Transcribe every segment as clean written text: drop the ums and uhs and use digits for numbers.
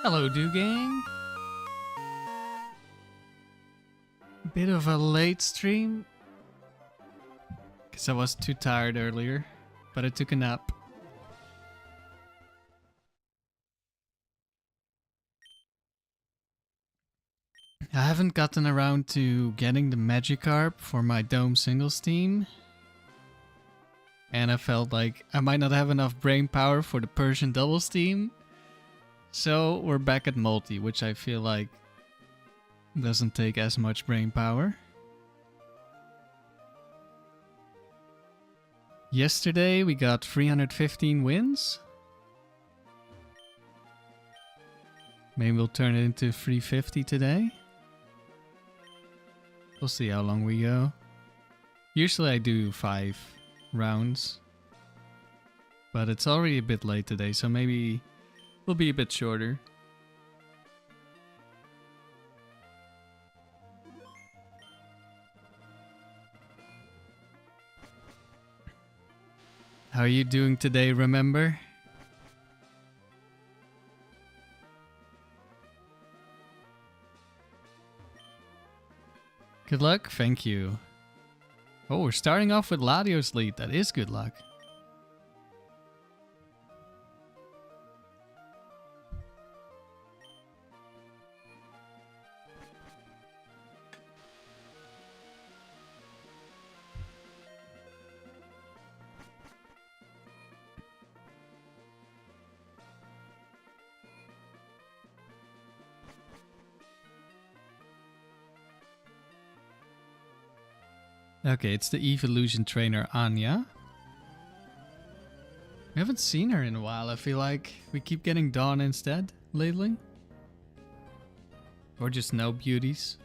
Hello, Do Gang. Bit of a late stream, because I was too tired earlier, but I took a nap. I haven't gotten around to getting the Magikarp for my Dome Singles team. And I felt like I might not have enough brain power for the Persian Doubles team. So we're back at multi, which I feel like doesn't take as much brain power. Yesterday we got 315 wins. Maybe we'll turn it into 350 today. We'll see how long we go. Usually I do 5 rounds. But it's already a bit late today, so maybe we'll be a bit shorter. How are you doing today, remember? Good luck, thank you. Oh, we're starting off with Latios lead. That is good luck. Okay, it's the evolution trainer Anya. We haven't seen her in a while. I feel like we keep getting Dawn instead lately. Or just no beauties.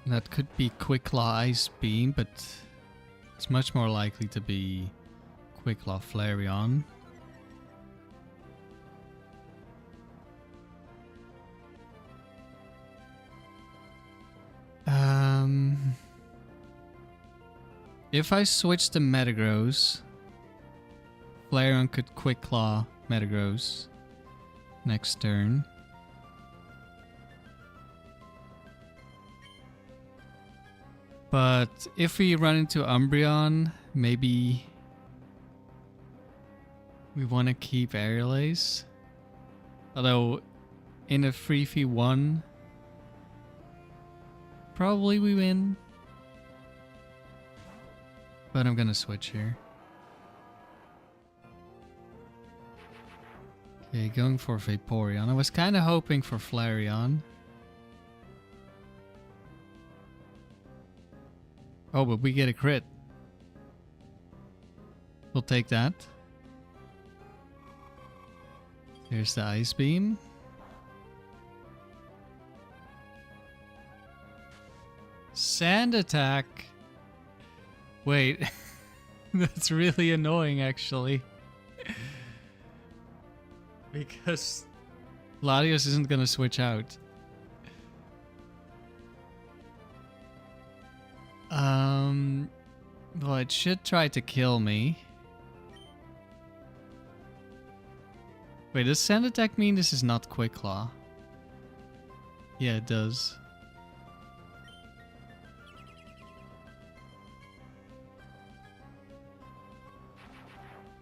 That could be Quick Claw Ice Beam, but it's much more likely to be Quick Claw Flareon. If I switch to Metagross, Flareon could Quick Claw Metagross next turn. But if we run into Umbreon, maybe we want to keep Aerial Ace. Although in a 3v1, probably we win. But I'm gonna switch here. Okay, going for Vaporeon. I was kind of hoping for Flareon. Oh, but we get a crit. We'll take that. Here's the Ice Beam. Sand Attack. Wait, that's really annoying actually. Because Latios isn't gonna switch out. Well, it should try to kill me. Wait, does Sand Attack mean this is not Quick Claw? Yeah, it does.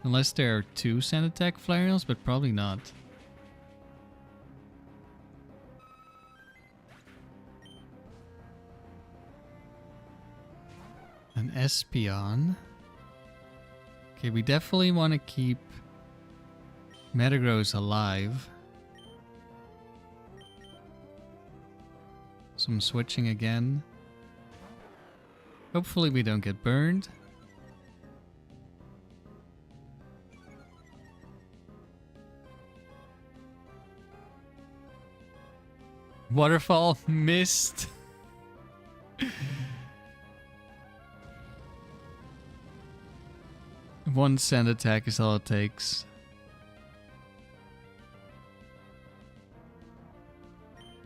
Unless there are 2 Sand Attack Flareons, but probably not. An Espeon. Okay, we definitely want to keep Metagross alive. So I'm switching again. Hopefully we don't get burned. Waterfall missed. One Sand Attack is all it takes.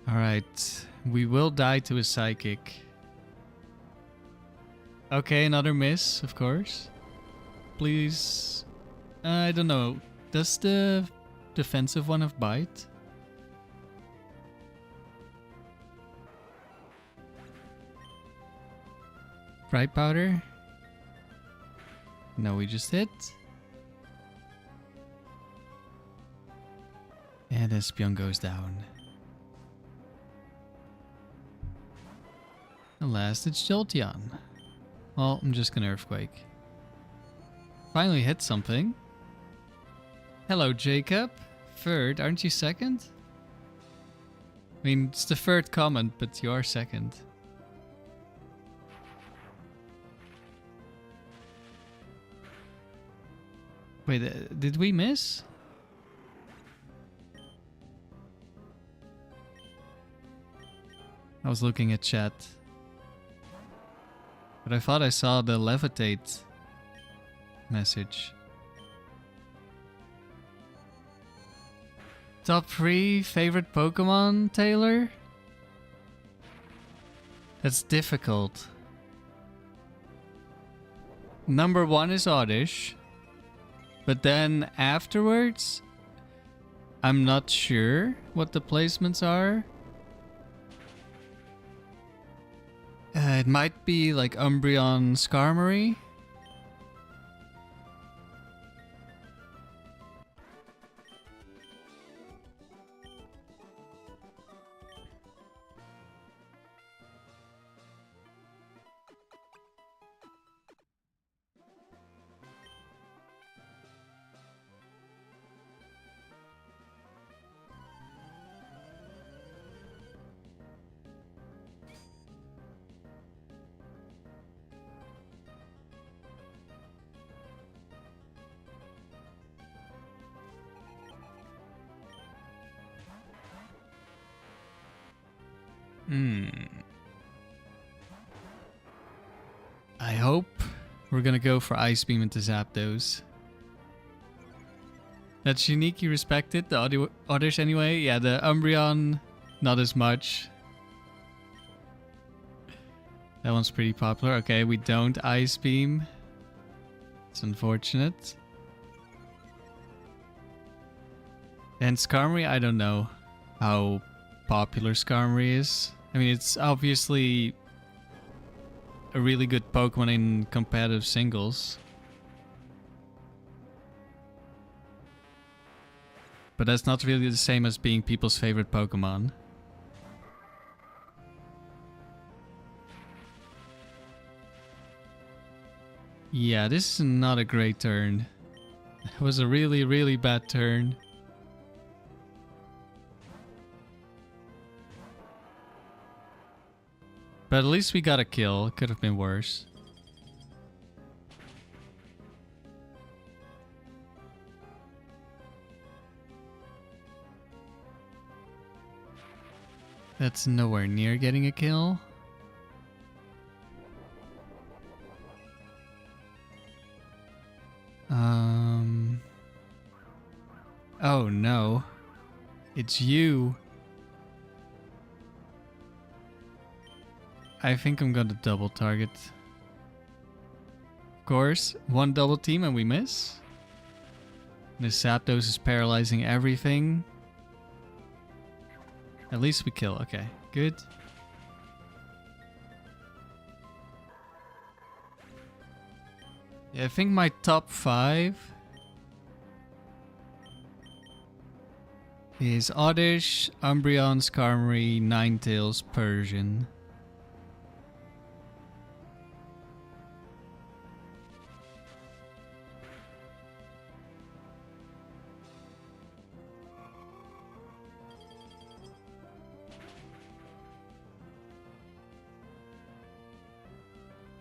Alright, we will die to a Psychic. Okay, another miss, of course. Please. I don't know. Does the defensive one have bite? Bright powder? No, we just hit. And Espion goes down. And last, it's Jolteon. Well, I'm just gonna Earthquake. Finally hit something. Hello, Jacob. Third, aren't you second? I mean, it's the third comment, but you are second. Wait, did we miss? I was looking at chat. But I thought I saw the Levitate message. Top 3 favorite Pokemon, Taylor? That's difficult. Number 1 is Oddish. But then afterwards, I'm not sure what the placements are. It might be like Umbreon Skarmory. I hope we're gonna go for Ice Beam into Zapdos. That's unique, you respect it. The others anyway. Yeah, the Umbreon, not as much. That one's pretty popular. Okay, we don't Ice Beam. It's unfortunate. And Skarmory, I don't know how popular Skarmory is. I mean, it's obviously a really good Pokemon in competitive singles. But that's not really the same as being people's favorite Pokemon. Yeah, this is not a great turn. It was a really, really bad turn. But at least we got a kill. It could have been worse. That's nowhere near getting a kill. Oh no. It's you. I think I'm gonna double target. Of course, one double team and we miss. This Zapdos is paralyzing everything. At least we kill. Okay, good. Yeah, I think my top 5 is Oddish, Umbreon, Skarmory, Ninetales, Persian.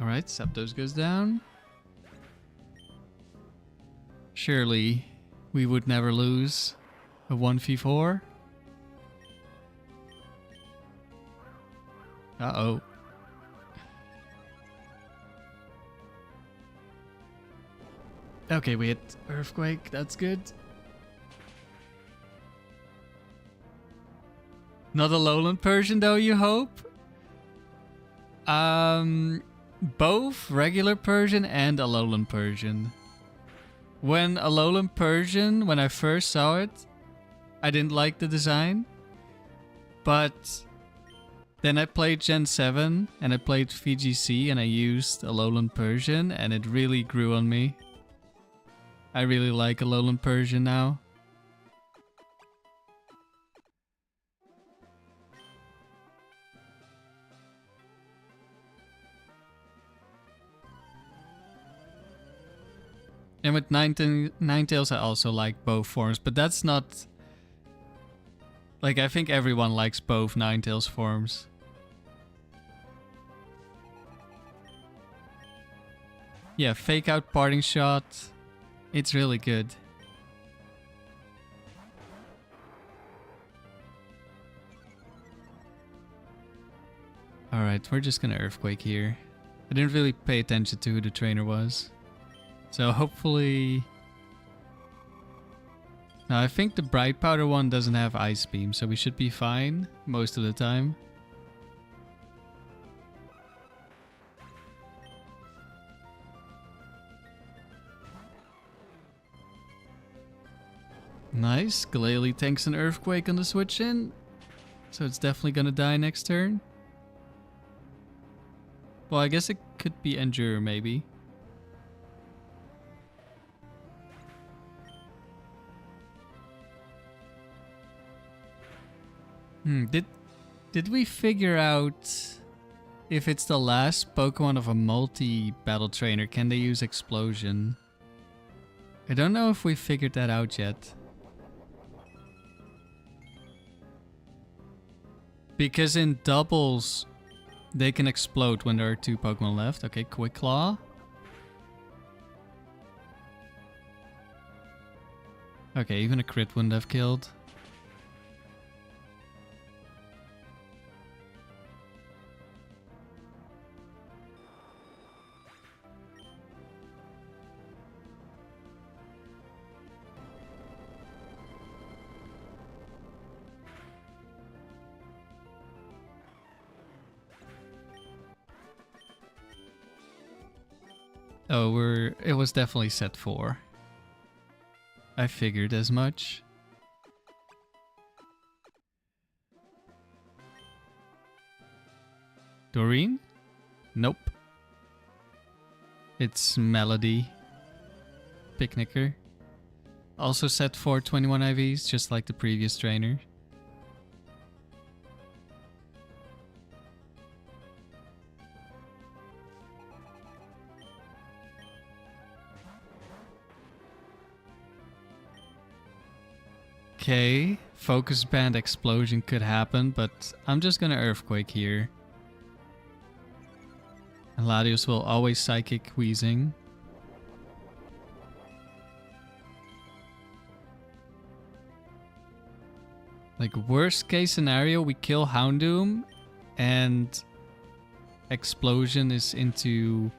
Alright, Zapdos goes down. Surely we would never lose a 1v4. Uh-oh. Okay, we hit Earthquake. That's good. Not a Lowland Persian though, you hope? Both regular Persian and Alolan Persian. When Alolan Persian, when I first saw it, I didn't like the design. But then I played Gen 7 and I played VGC and I used Alolan Persian and it really grew on me. I really like Alolan Persian now. And with Ninetales I also like both forms, but that's not... Like, I think everyone likes both Ninetales forms. Yeah, Fake Out Parting Shot. It's really good. Alright, we're just gonna Earthquake here. I didn't really pay attention to who the trainer was. So hopefully... Now I think the Bright Powder one doesn't have Ice Beam, so we should be fine most of the time. Nice, Glalie tanks an Earthquake on the switch in. So it's definitely gonna die next turn. Well, I guess it could be Endure maybe. Did we figure out if it's the last Pokemon of a multi-battle trainer, can they use Explosion? I don't know if we figured that out yet. Because in doubles, they can explode when there are 2 Pokemon left. Okay, Quick Claw. Okay, even a crit wouldn't have killed. Oh, it was definitely set 4. I figured as much. Doreen? Nope. It's Melody. Picnicker. Also set 4 21 IVs, just like the previous trainer. Okay, Focus Band Explosion could happen, but I'm just gonna Earthquake here. And Latios will always Psychic Wheezing. Like, worst case scenario, we kill Houndoom and Explosion is into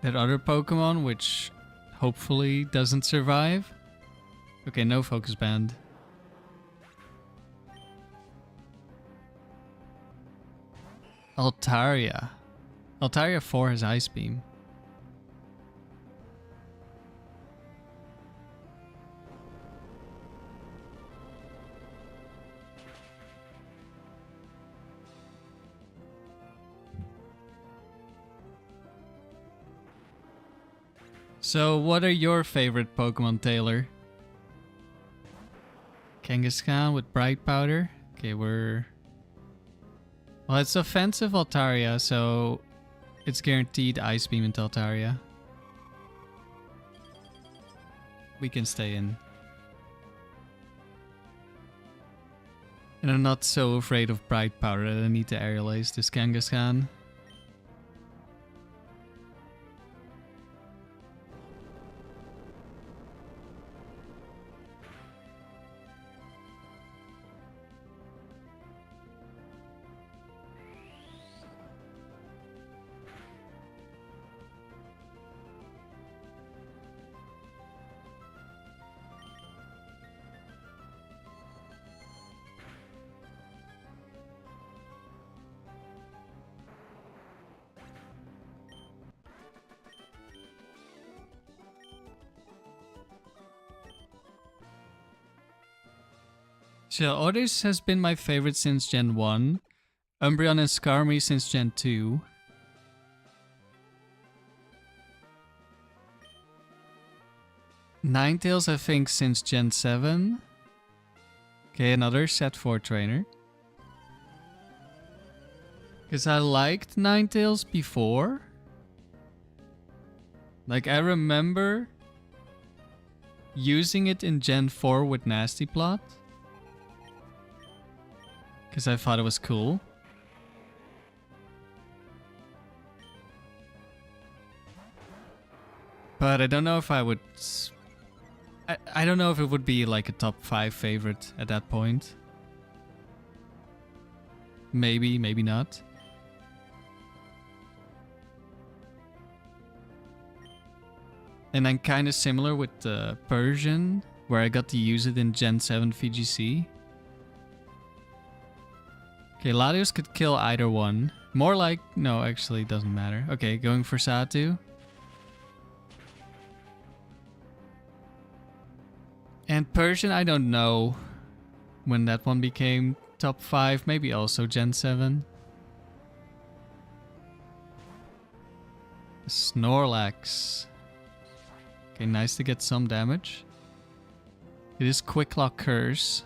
that other Pokemon, which hopefully doesn't survive. Okay, no Focus Band. Altaria. Altaria 4 has Ice Beam. So, what are your favorite Pokemon, Taylor? Kangaskhan with Bright Powder. Okay, we're... Well, it's offensive Altaria, so it's guaranteed Ice Beam into Altaria. We can stay in. And I'm not so afraid of Bright Powder that I need to Aerial Ace this Kangaskhan. So Otis has been my favorite since Gen 1. Umbreon and Skarmory since Gen 2. Ninetales I think since Gen 7. Okay, another set 4 trainer. Because I liked Ninetales before. Like, I remember using it in Gen 4 with Nasty Plot. Because I thought it was cool. But I don't know if I would... I don't know if it would be like a top 5 favorite at that point. Maybe, maybe not. And then kind of similar with the Persian, where I got to use it in Gen 7 VGC. Okay, Latios could kill either one. More like... No, actually, it doesn't matter. Okay, going for Satu. And Persian, I don't know when that one became top 5. Maybe also Gen 7. Snorlax. Okay, nice to get some damage. It is Quick Lock Curse.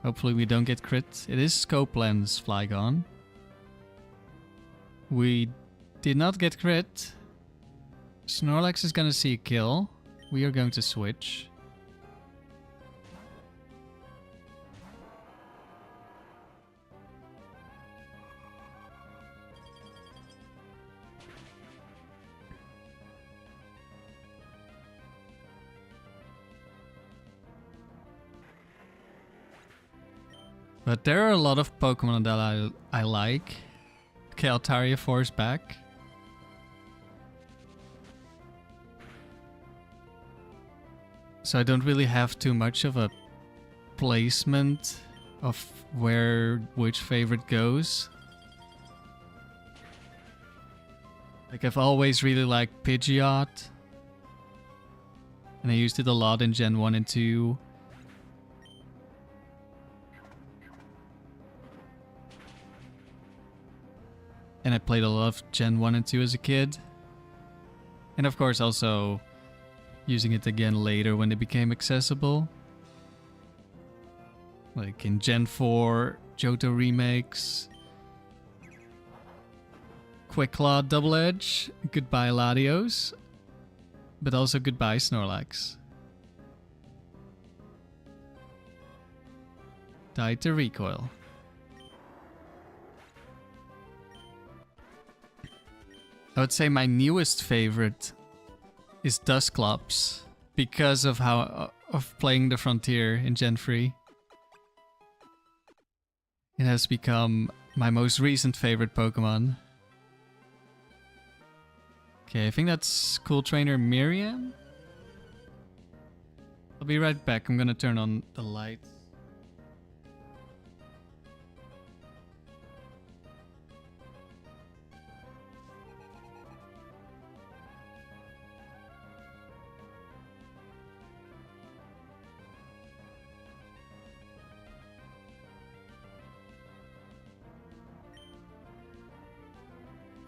Hopefully we don't get crit. It is Scope Lens Flygon. We did not get crit. Snorlax is gonna see a kill. We are going to switch. But there are a lot of Pokemon that I like. Okay, Altaria Force back. So I don't really have too much of a placement of where which favorite goes. Like, I've always really liked Pidgeot. And I used it a lot in Gen 1 and 2. And I played a lot of Gen 1 and 2 as a kid. And of course also using it again later when it became accessible. Like in Gen 4, Johto remakes. Quick Claw Double Edge. Goodbye Latios. But also goodbye Snorlax. Died to recoil. I would say my newest favorite is Dusclops because of how of playing the Frontier in Gen 3. It has become my most recent favorite Pokemon. Okay, I think that's Cool Trainer Miriam. I'll be right back. I'm gonna turn on the light.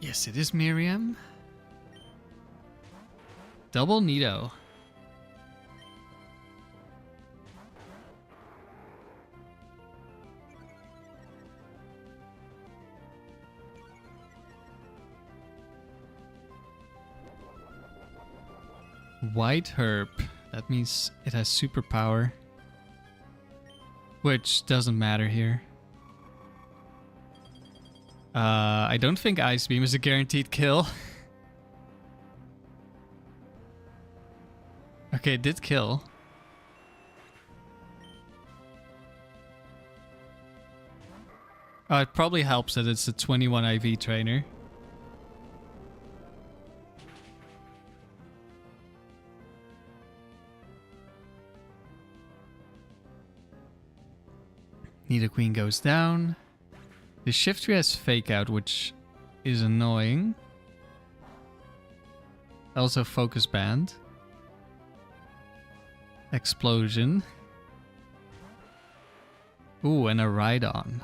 Yes, it is Miriam. Double Nido. White Herb. That means it has superpower. Which doesn't matter here. I don't think Ice Beam is a guaranteed kill. Okay, it did kill. Oh, it probably helps that it's a 21 IV trainer. Nidoqueen goes down. The Shiftry has Fake Out, which is annoying. Also Focus Band. Explosion. Ooh, and a Rhydon.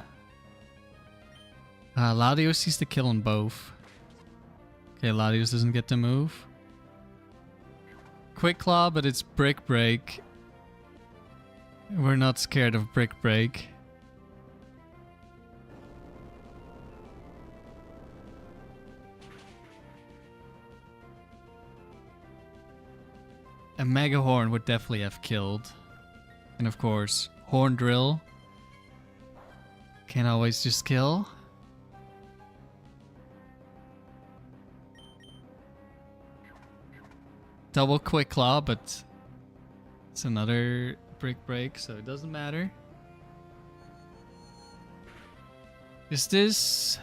Latios sees the kill on both. Okay, Latios doesn't get to move. Quick Claw, but it's Brick Break. We're not scared of Brick Break. A Mega Horn would definitely have killed. And of course, Horn Drill can always just kill. Double Quick Claw, but it's another Brick Break, so it doesn't matter. Is this...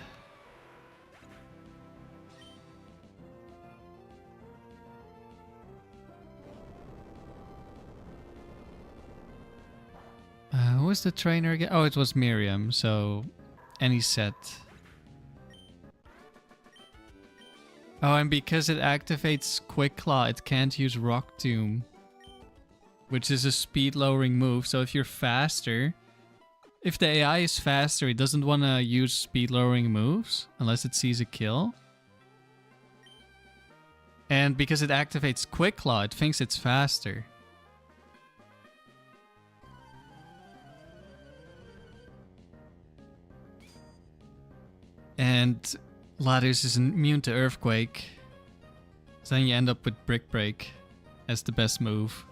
who was the trainer again? Oh, it was Miriam, so any set. Oh, and because it activates Quick Claw, it can't use Rock Tomb, which is a speed lowering move. So if you're faster, if the AI is faster, it doesn't want to use speed lowering moves unless it sees a kill. And because it activates Quick Claw, it thinks it's faster. And Latios is immune to Earthquake. So then you end up with Brick Break as the best move.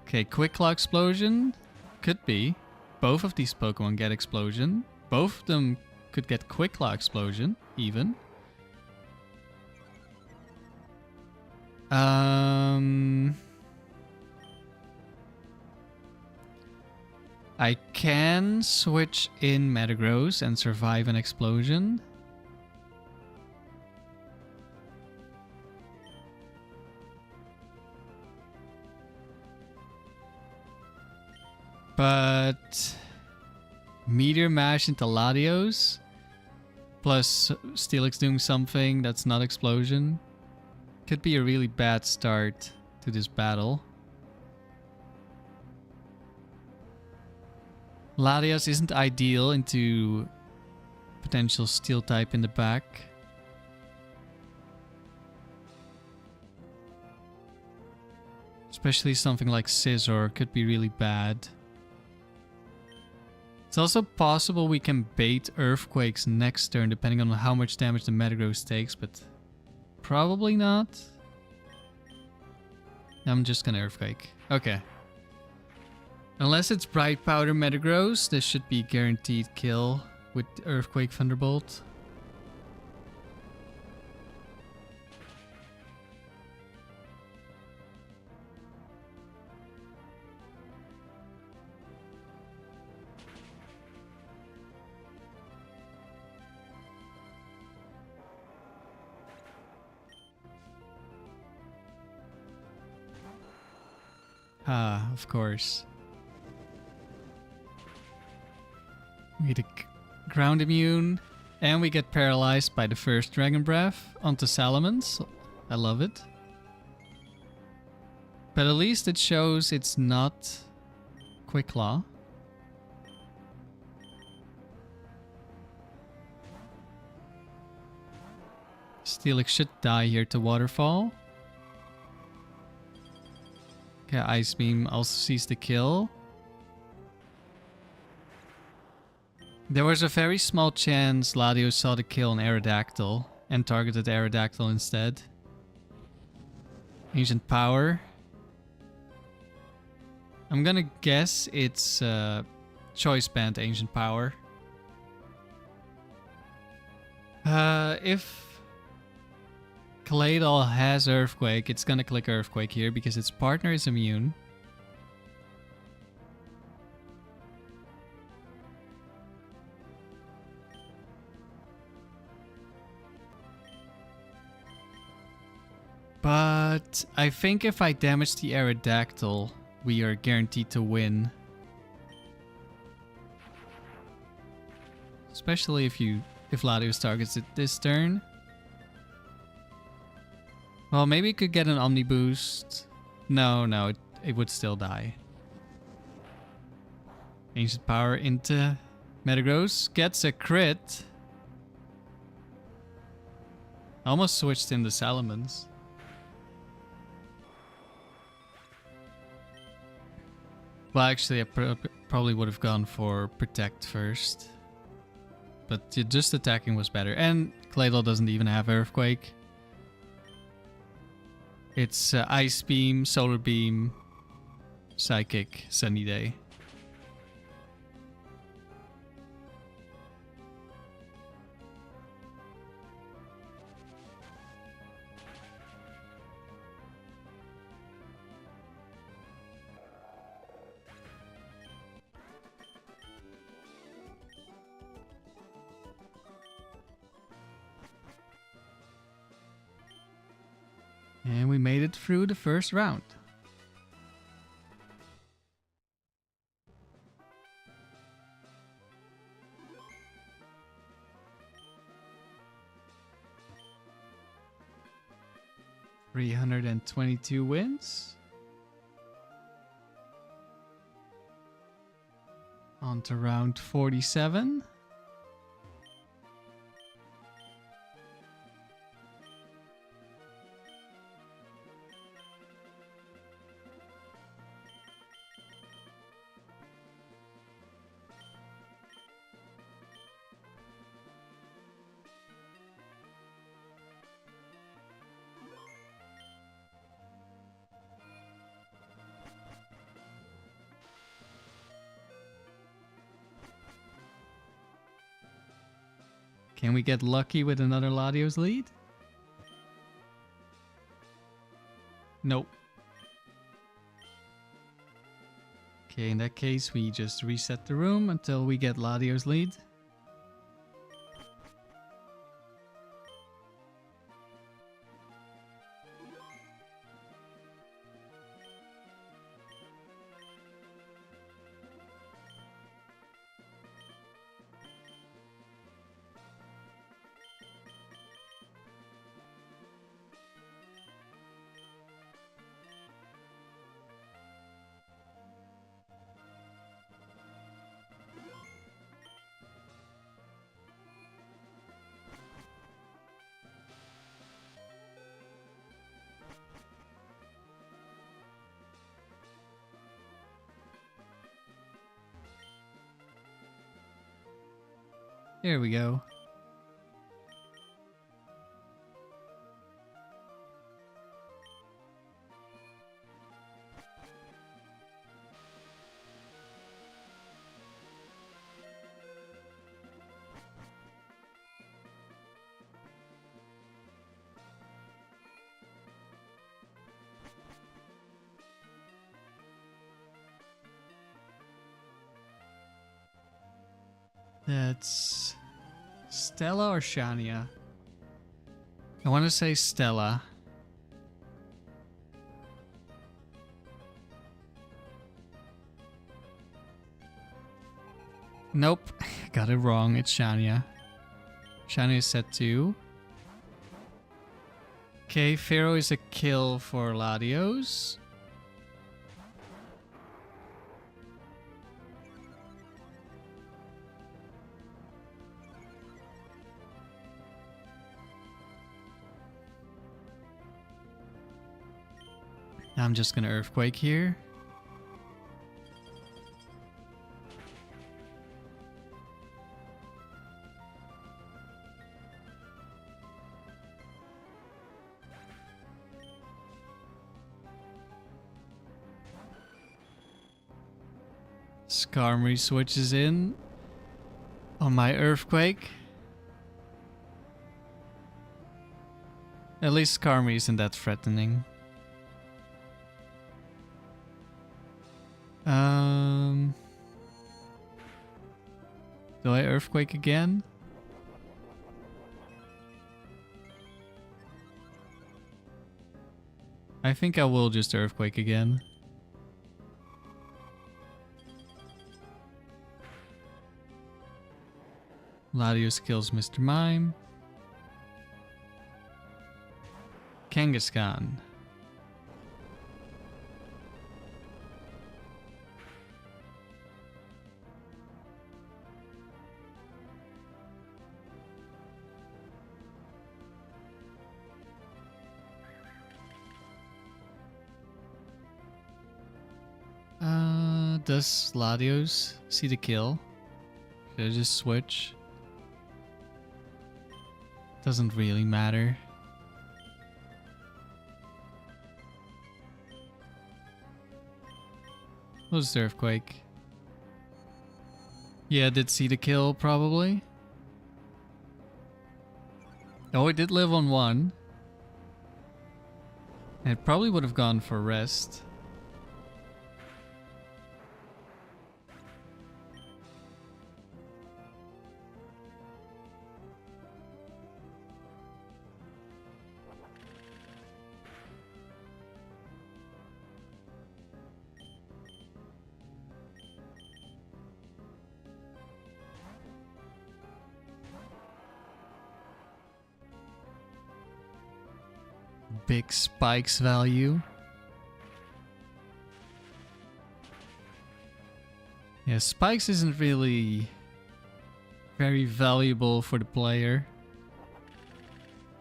Okay, Quick Claw Explosion. Could be. Both of these Pokemon get Explosion. Both of them could get Quick Claw Explosion, even. I can switch in Metagross and survive an explosion. But Meteor Mash into Latios plus Steelix doing something that's not explosion could be a really bad start to this battle. Latias isn't ideal into potential steel type in the back. Especially something like Scizor could be really bad. It's also possible we can bait Earthquakes next turn depending on how much damage the Metagross takes, but probably not. I'm just gonna Earthquake. Okay. Unless it's Bright Powder Metagross, this should be guaranteed kill with Earthquake Thunderbolt. Ah, of course. We get a ground immune, and we get paralyzed by the first Dragon Breath onto Salamence. I love it. But at least it shows it's not Quick Claw. Steelix should die here to Waterfall. Okay, Ice Beam also sees the kill. There was a very small chance Latios saw the kill on Aerodactyl and targeted Aerodactyl instead. Ancient Power. I'm gonna guess it's Choice Band Ancient Power. If Claydol has Earthquake, it's gonna click Earthquake here because its partner is immune. But I think if I damage the Aerodactyl, we are guaranteed to win. Especially if Latios targets it this turn. Well, maybe it could get an Omni Boost. No, it would still die. Ancient Power into Metagross. Gets a crit. Almost switched into Salamence. Well, actually, I probably would have gone for Protect first. But just attacking was better. And Claydol doesn't even have Earthquake. It's Ice Beam, Solar Beam, Psychic, Sunny Day. And we made it through the first round. $322 wins. On to round 47. Can we get lucky with another Latios lead? Nope. Okay, in that case, we just reset the room until we get Latios lead. There we go. That's Stella or Shania? I want to say Stella. Nope, got it wrong. It's Shania. Shania is set 2. Okay, Pharaoh is a kill for Latios. I'm just gonna Earthquake here. Skarmory switches in on my Earthquake. At least Skarmory isn't that threatening. Do I Earthquake again? I think I will just Earthquake again. Latios kills Mr. Mime. Kangaskhan. does Latios see the kill? Should I just switch? Doesn't really matter. What was the earthquake? Yeah, did see the kill probably. Oh, it did live on 1. And it probably would have gone for rest. Big spikes value. Yeah, spikes isn't really very valuable for the player.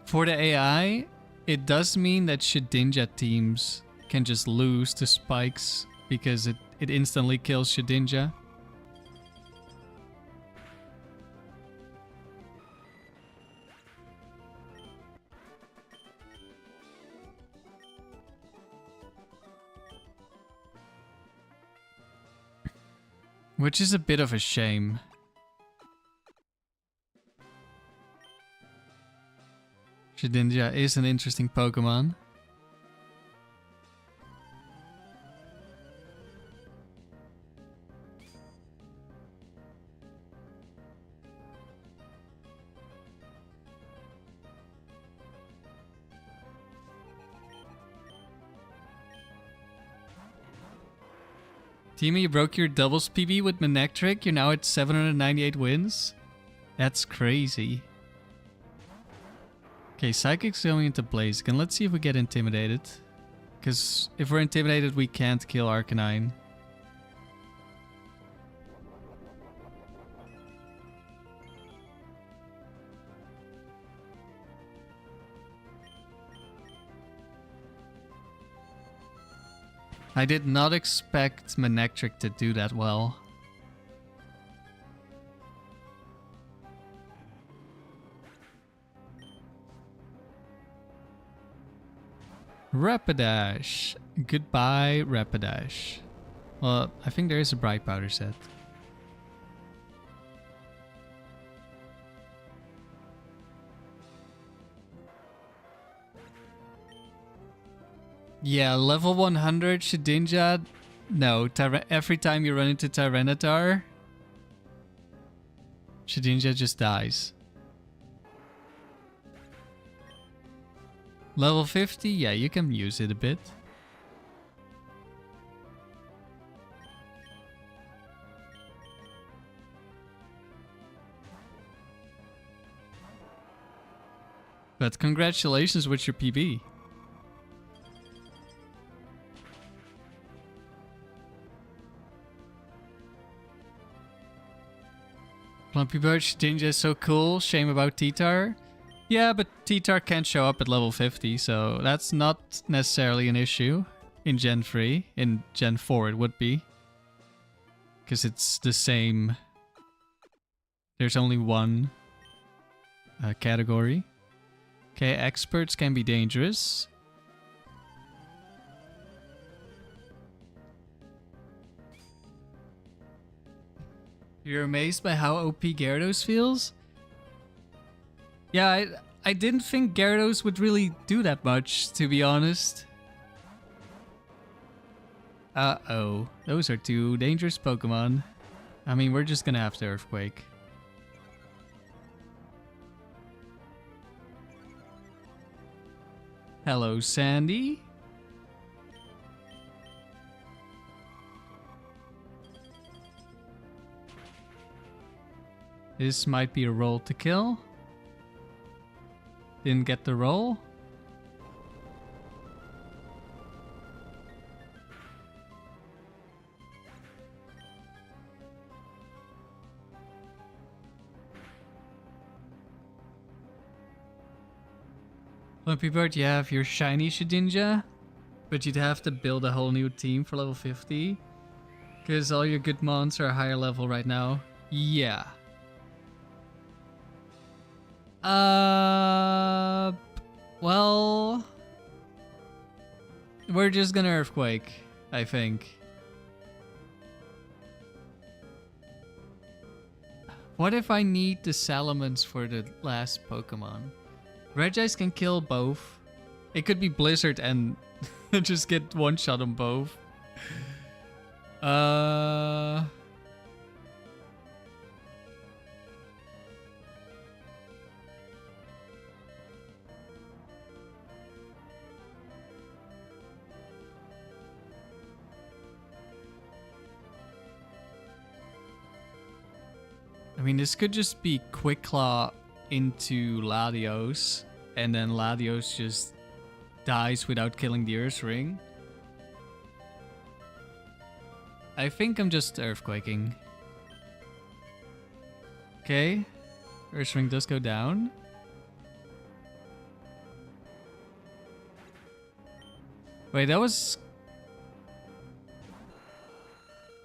For the AI, it does mean that Shedinja teams can just lose to spikes because it instantly kills Shedinja. Which is a bit of a shame. Shedinja is an interesting Pokemon. Teamy, you broke your doubles PB with Manectric. You're now at 798 wins. That's crazy. Okay, Psychic's going into Blaziken. Let's see if we get intimidated. Because if we're intimidated, we can't kill Arcanine. I did not expect Manectric to do that well. Rapidash. Goodbye, Rapidash. Well, I think there is a Bright Powder set. Yeah, level 100 Shedinja. No, every time you run into Tyranitar, Shedinja just dies. Level 50, yeah, you can use it a bit. But congratulations with your PB. Plumpy Bird, Shedinja is so cool. Shame about T-Tar. Yeah, but T-Tar can't show up at level 50, so that's not necessarily an issue in Gen 3. In Gen 4 it would be. Because it's the same. There's only one category. Okay, experts can be dangerous. You're amazed by how OP Gyarados feels? Yeah, I didn't think Gyarados would really do that much, to be honest. Uh-oh. Those are two dangerous Pokemon. I mean, we're just gonna have to Earthquake. Hello, Sandy. This might be a roll to kill. Didn't get the roll. Lumpy Bird, you have your shiny Shedinja, but you'd have to build a whole new team for level 50. Because all your good mons are higher level right now. Yeah. Well, we're just gonna Earthquake, I think. What if I need the Salamence for the last Pokemon? Regice can kill both. It could be Blizzard and just get one shot on both. I mean, this could just be Quick Claw into Latios, and then Latios just dies without killing the Ursaring. I think I'm just Earthquaking. Okay, Ursaring does go down. Wait, that was...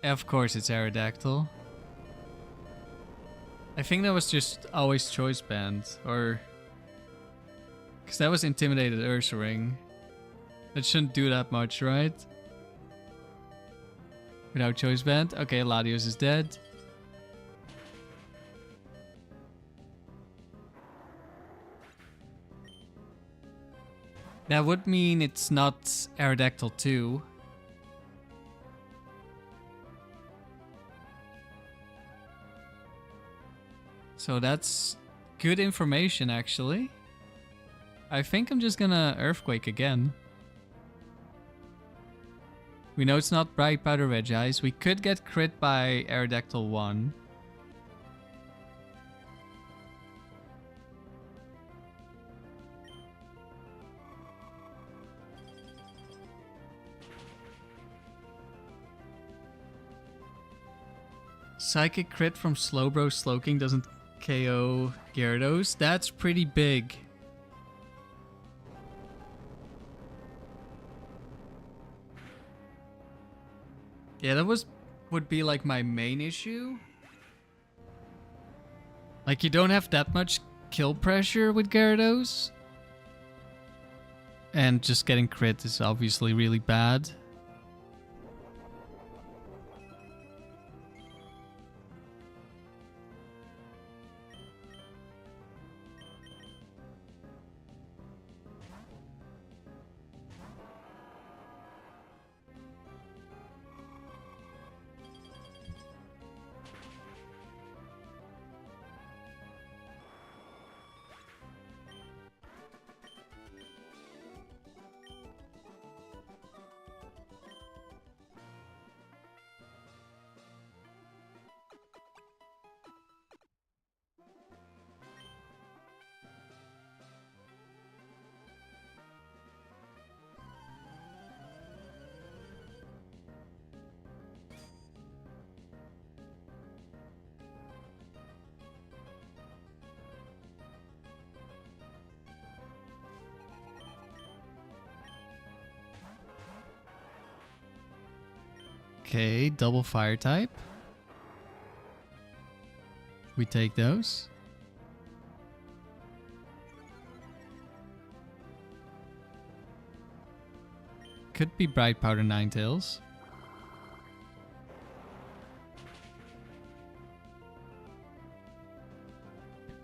Of course it's Aerodactyl. I think that was just always choice band, or... Because that was Intimidated Ursaring. That shouldn't do that much, right? Without choice band. Okay, Latios is dead. That would mean it's not Aerodactyl 2. So that's good information, actually. I think I'm just gonna Earthquake again. We know it's not Bright Powder Regice. We could get crit by Aerodactyl 1. Psychic crit from Slowbro Slowking doesn't KO Gyarados. That's pretty big. Yeah, that would be like my main issue. Like, you don't have that much kill pressure with Gyarados. And just getting crit is obviously really bad. Okay, double fire type. We take those. Could be Bright Powder Ninetales.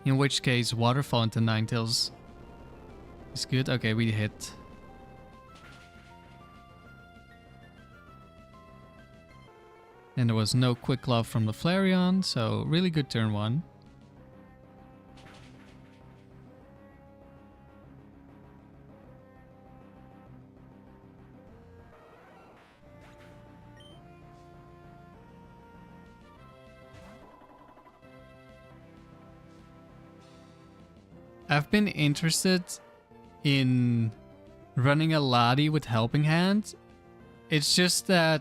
In which case, Waterfall into Ninetales is good. Okay, we hit. And there was no Quick Claw from the Flareon, so really good turn 1. I've been interested in running a Lati with Helping Hand. It's just that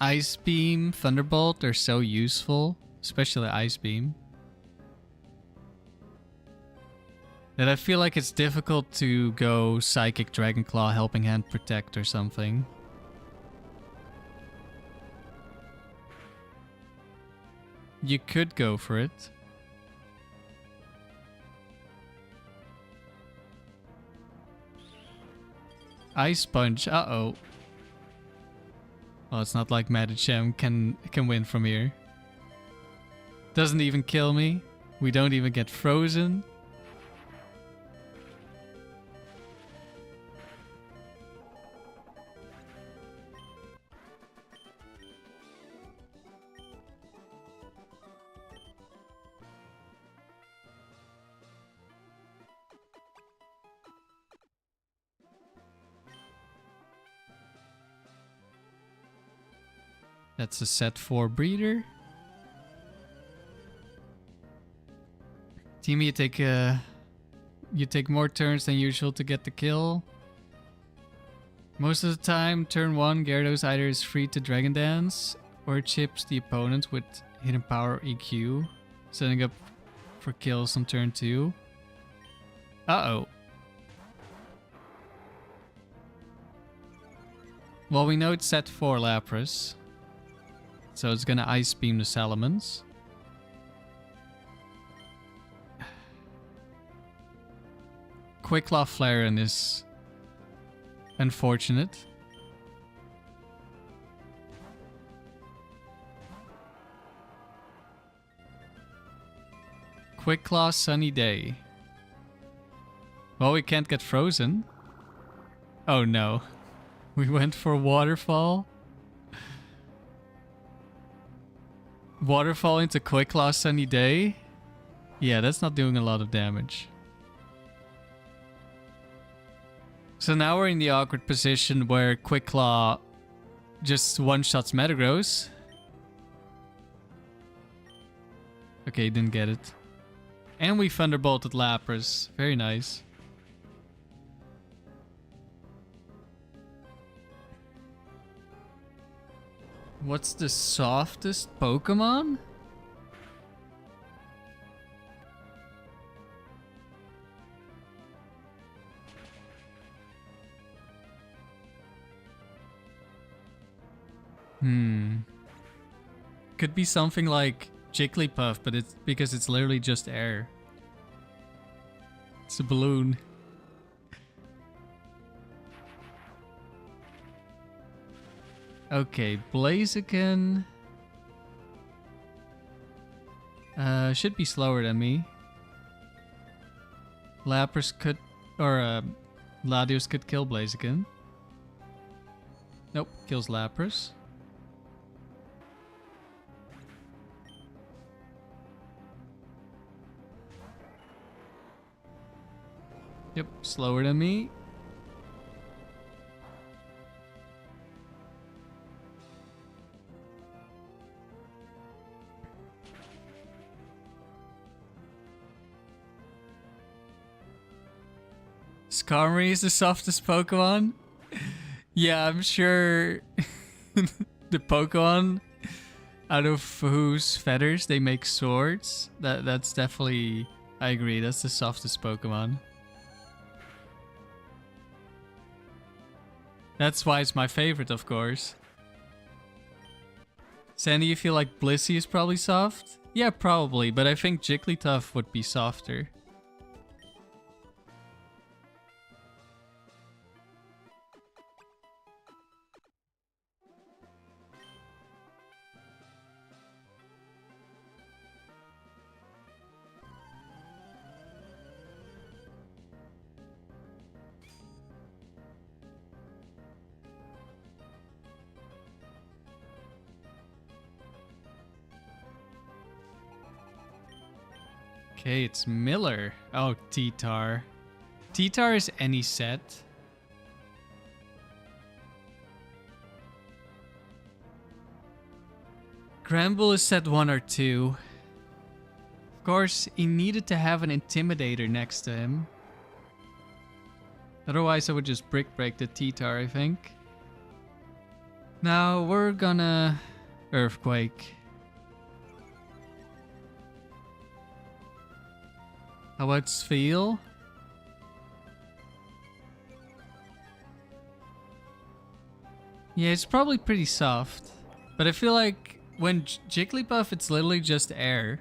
Ice Beam, Thunderbolt are so useful, especially Ice Beam, that I feel like it's difficult to go Psychic, Dragon Claw, Helping Hand, Protect or something. You could go for it. Ice Punch, uh-oh. Well, it's not like Medicham can win from here. Doesn't even kill me. We don't even get frozen. That's a set 4 breeder. Team, you take more turns than usual to get the kill. Most of the time, turn 1, Gyarados either is free to Dragon Dance or chips the opponent with Hidden Power or EQ, setting up for kills on turn 2. Uh-oh. Well, we know it's set 4 Lapras. So it's gonna Ice Beam the Salamence. Quick Claw Flareon is unfortunate. Quick Claw Sunny Day. Well, we can't get frozen. Oh no. We went for Waterfall. Waterfall into Quick Claw Sunny Day? Yeah, that's not doing a lot of damage. So now we're in the awkward position where Quick Claw just one-shots Metagross. Okay, didn't get it. And we Thunderbolted Lapras. Very nice. What's the softest Pokemon? Could be something like Jigglypuff, but it's because it's literally just air. It's a balloon. Okay, Blaziken should be slower than me. Lapras could, or Latios could kill Blaziken. Nope, kills Lapras. Yep, slower than me. Skarmory is the softest Pokemon? Yeah, I'm sure the Pokemon out of whose feathers they make swords, that's definitely, I agree, that's the softest Pokemon. That's why it's my favorite, of course. Sandy, you feel like Blissey is probably soft? Yeah, probably, but I think Jigglypuff would be softer. Okay, it's Miller. Oh, T-Tar. T-Tar is any set. Gramble is set 1 or 2. Of course, he needed to have an Intimidator next to him. Otherwise, I would just Brick Break the T-Tar, I think. Now, we're gonna Earthquake. How about Spheal? Yeah, it's probably pretty soft. But I feel like when Jigglypuff, it's literally just air.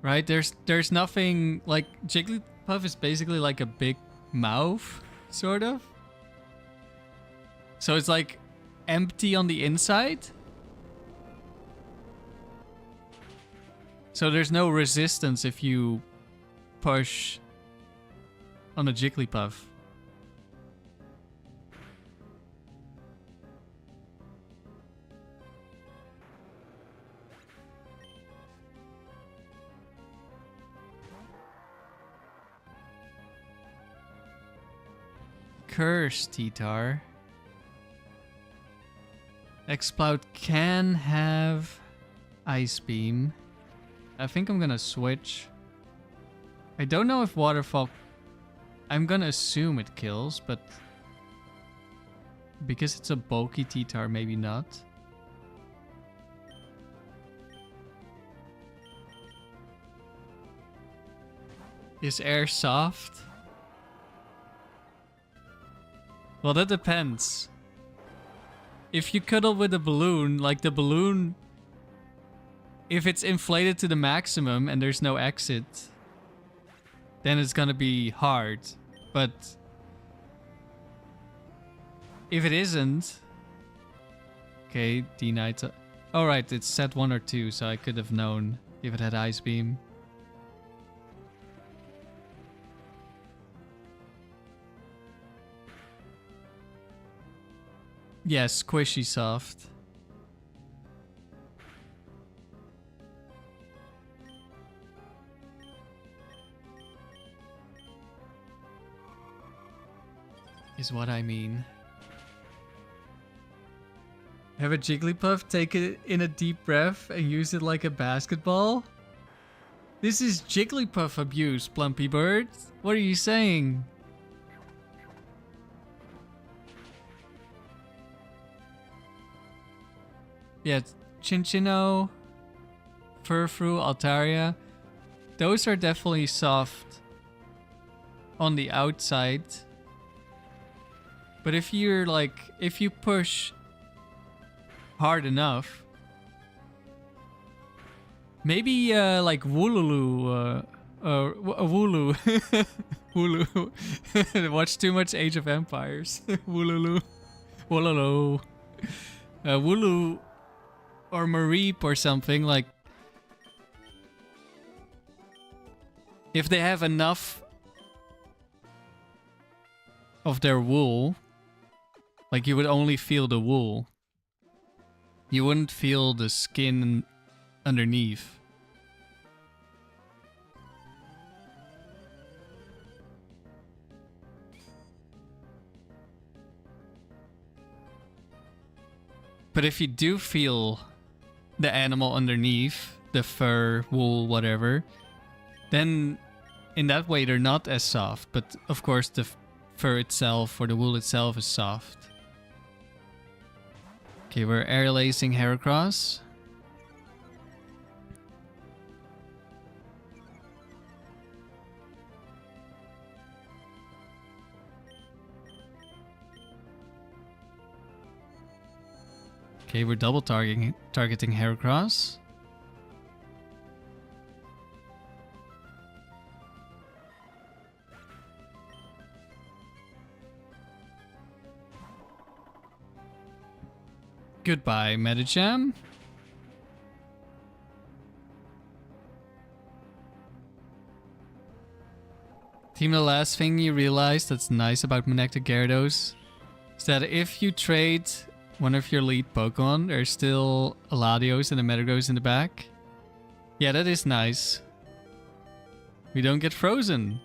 Right? There's nothing like Jigglypuff is basically like a big mouth, sort of. So it's like empty on the inside. So there's no resistance if you push on a Jigglypuff. Curse, T-Tar. Exploud can have Ice Beam. I think I'm gonna switch. I don't know if Waterfall... I'm gonna assume it kills, but... because it's a bulky T-Tar, maybe not. Is air soft? Well, that depends. If you cuddle with a balloon, like the balloon... if it's inflated to the maximum and there's no exit, then it's gonna be hard. But if it isn't... okay, D-Knight... alright, it's set 1 or 2, so I could have known if it had Ice Beam. Yes, squishy soft. Is what I mean. Have a Jigglypuff take it in a deep breath and use it like a basketball? This is Jigglypuff abuse, Plumpy Bird. What are you saying? Yeah, Chinchino, Furfru, Altaria. Those are definitely soft on the outside. But if you're like, if you push hard enough, maybe like Wooloo, Wooloo, Wooloo. Watch too much Age of Empires. Wooloo, Wooloo, Wooloo, or Mareep or something like. If they have enough of their wool. Like, you would only feel the wool. You wouldn't feel the skin underneath. But if you do feel the animal underneath, the fur, wool, whatever, then in that way they're not as soft. But of course the fur itself or the wool itself is soft. Okay, we're air lacing Heracross. Okay, we're double targeting Heracross. Goodbye, Metagem. Team, the last thing you realize that's nice about Monectic Gyarados is that if you trade one of your lead Pokemon, there's still a Latios and a Metagross in the back. Yeah, that is nice. We don't get frozen.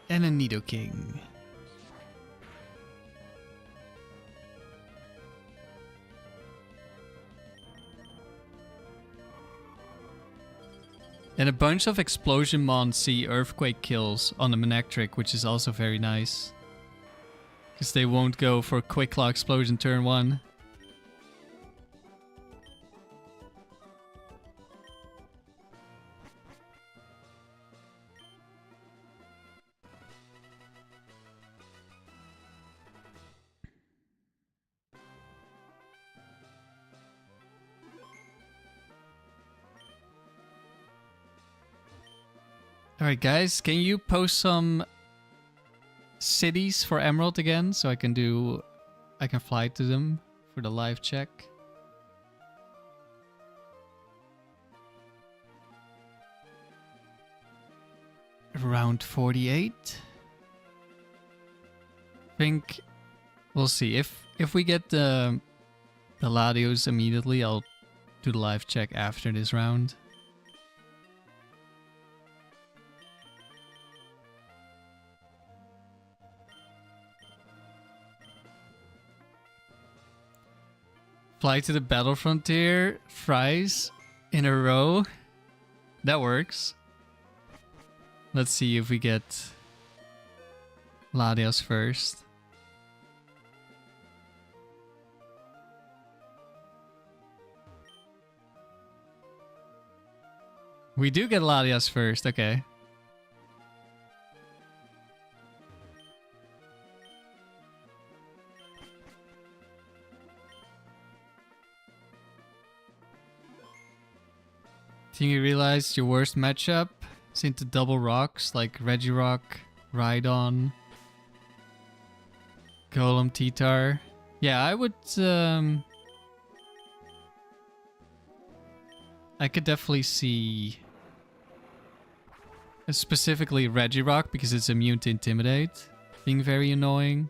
And a Nidoking. And a bunch of Explosion Mon see Earthquake kills on the Manectric, which is also very nice. Because they won't go for Quick Claw Explosion turn 1. Alright guys, can you post some cities for Emerald again so I can fly to them for the live check? Round 48. I think we'll see. If we get the Latios immediately, I'll do the live check after this round. Fly to the battle frontier, fries in a row. That works. Let's see if we get Latias first. We do get Latias first, okay. Think you realized your worst matchup is into double rocks like Regirock, Rhydon, Golem, T-Tar. Yeah, I would I could definitely see specifically Regirock because it's immune to Intimidate being very annoying.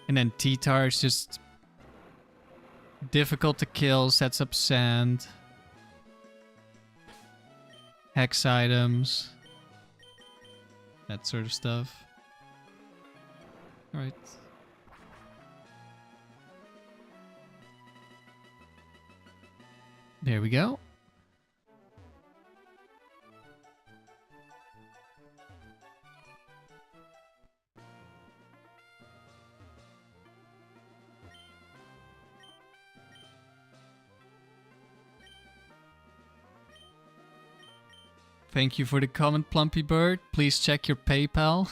And then T-Tar is just difficult to kill, sets up sand, hex items, that sort of stuff. Alright. There we go. Thank you for the comment, Plumpy Bird. Please check your PayPal.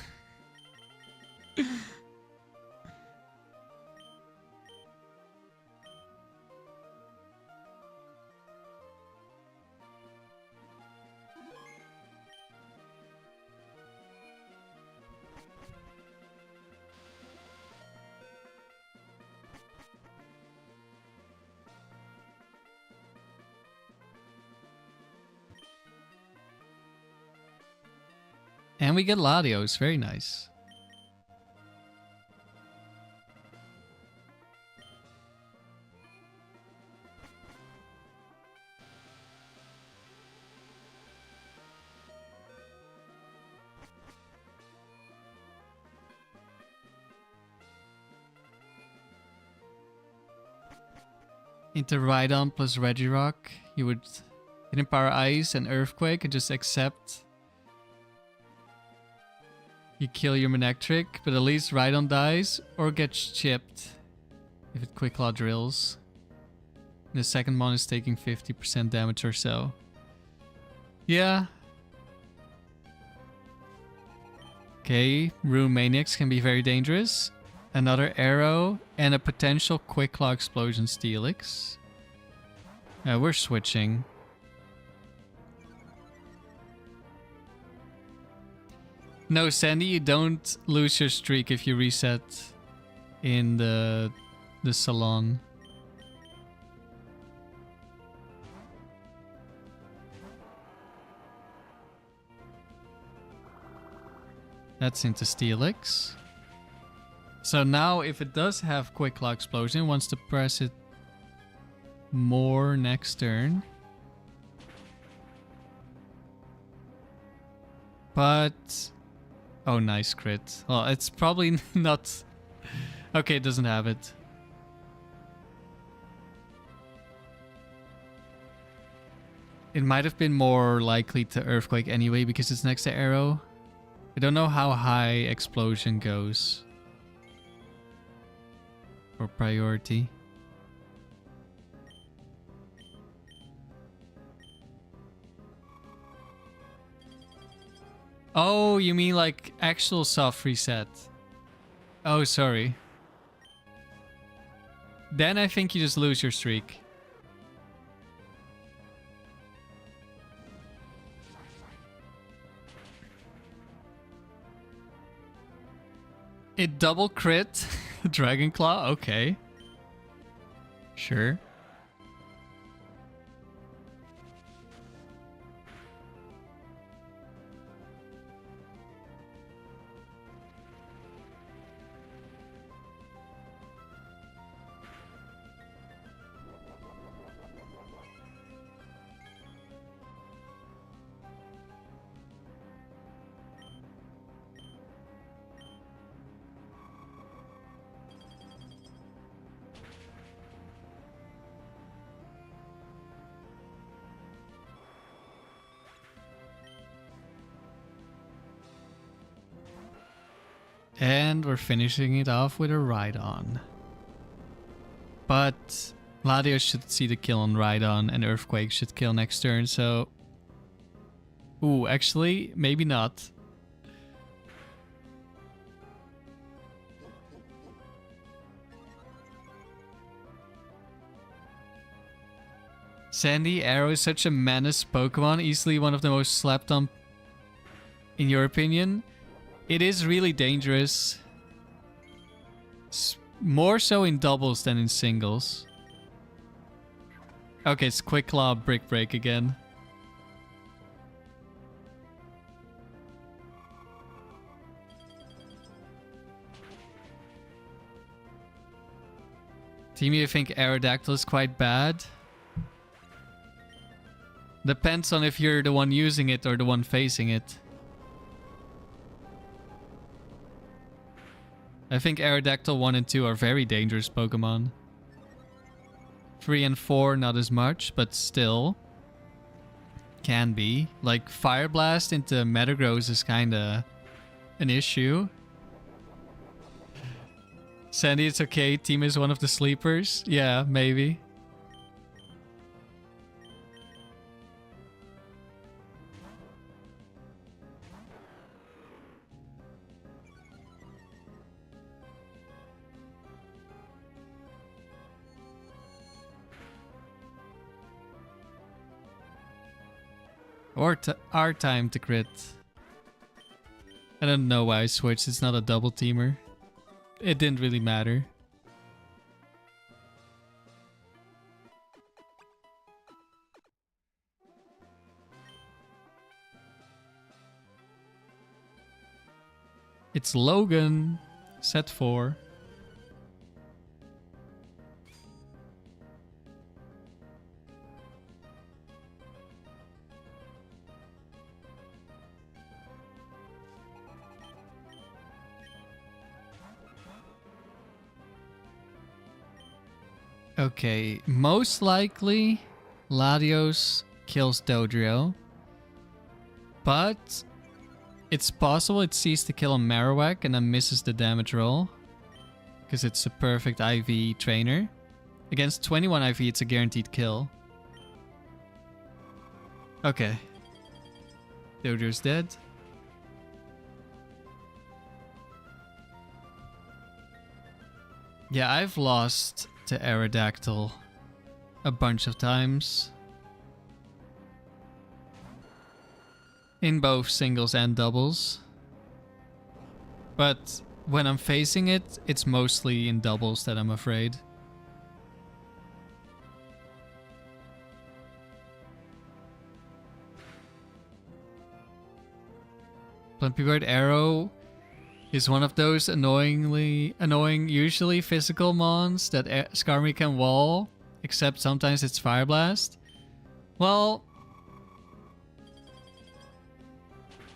And we get Latios, very nice. Into Rhydon plus Regirock, you would hit Power Ice and Earthquake and just accept. You kill your Manectric, but at least Rhydon dies or gets chipped if it Quick Claw drills. The second one is taking 50% damage or so. Yeah. Okay, Rune Maniacs can be very dangerous. Another arrow and a potential Quick Claw Explosion Steelix. We're switching. No, Sandy, you don't lose your streak if you reset in the salon. That's into Steelix. So now if it does have Quick Claw Explosion, it wants to press it more next turn. But oh, nice crit. Well, it's probably not. Okay, it doesn't have it. It might have been more likely to Earthquake anyway because it's next to Arrow. I don't know how high Explosion goes for priority. Oh, you mean like actual soft reset? Oh, sorry. Then I think you just lose your streak. It double crit Dragon Claw? Okay. Sure. And we're finishing it off with a Rhydon. But Latios should see the kill on Rhydon and Earthquake should kill next turn, so... Ooh, actually, maybe not. Sandy Arrow is such a menace Pokemon, easily one of the most slept on, in your opinion. It is really dangerous. More so in doubles than in singles. Okay, it's Quick Claw, Brick Break again. Team, you think Aerodactyl is quite bad? Depends on if you're the one using it or the one facing it. I think Aerodactyl 1 and 2 are very dangerous Pokemon. 3 and 4 not as much, but still. Can be. Like Fire Blast into Metagross is kinda an issue. Sandy, it's okay. Team is one of the sleepers. Yeah, maybe. Or our time to crit. I don't know why I switched. It's not a double teamer. It didn't really matter. It's Logan. Set 4. Okay, most likely Latios kills Dodrio. But it's possible it sees the kill on Marowak and then misses the damage roll. Because it's a perfect IV trainer. Against 21 IV, it's a guaranteed kill. Okay. Dodrio's dead. Yeah, I've lost to Aerodactyl a bunch of times. In both singles and doubles. But when I'm facing it, it's mostly in doubles that I'm afraid. Plumpy Bird Arrow is one of those annoying, usually physical mons that Skarmory can wall, except sometimes it's Fire Blast. Well,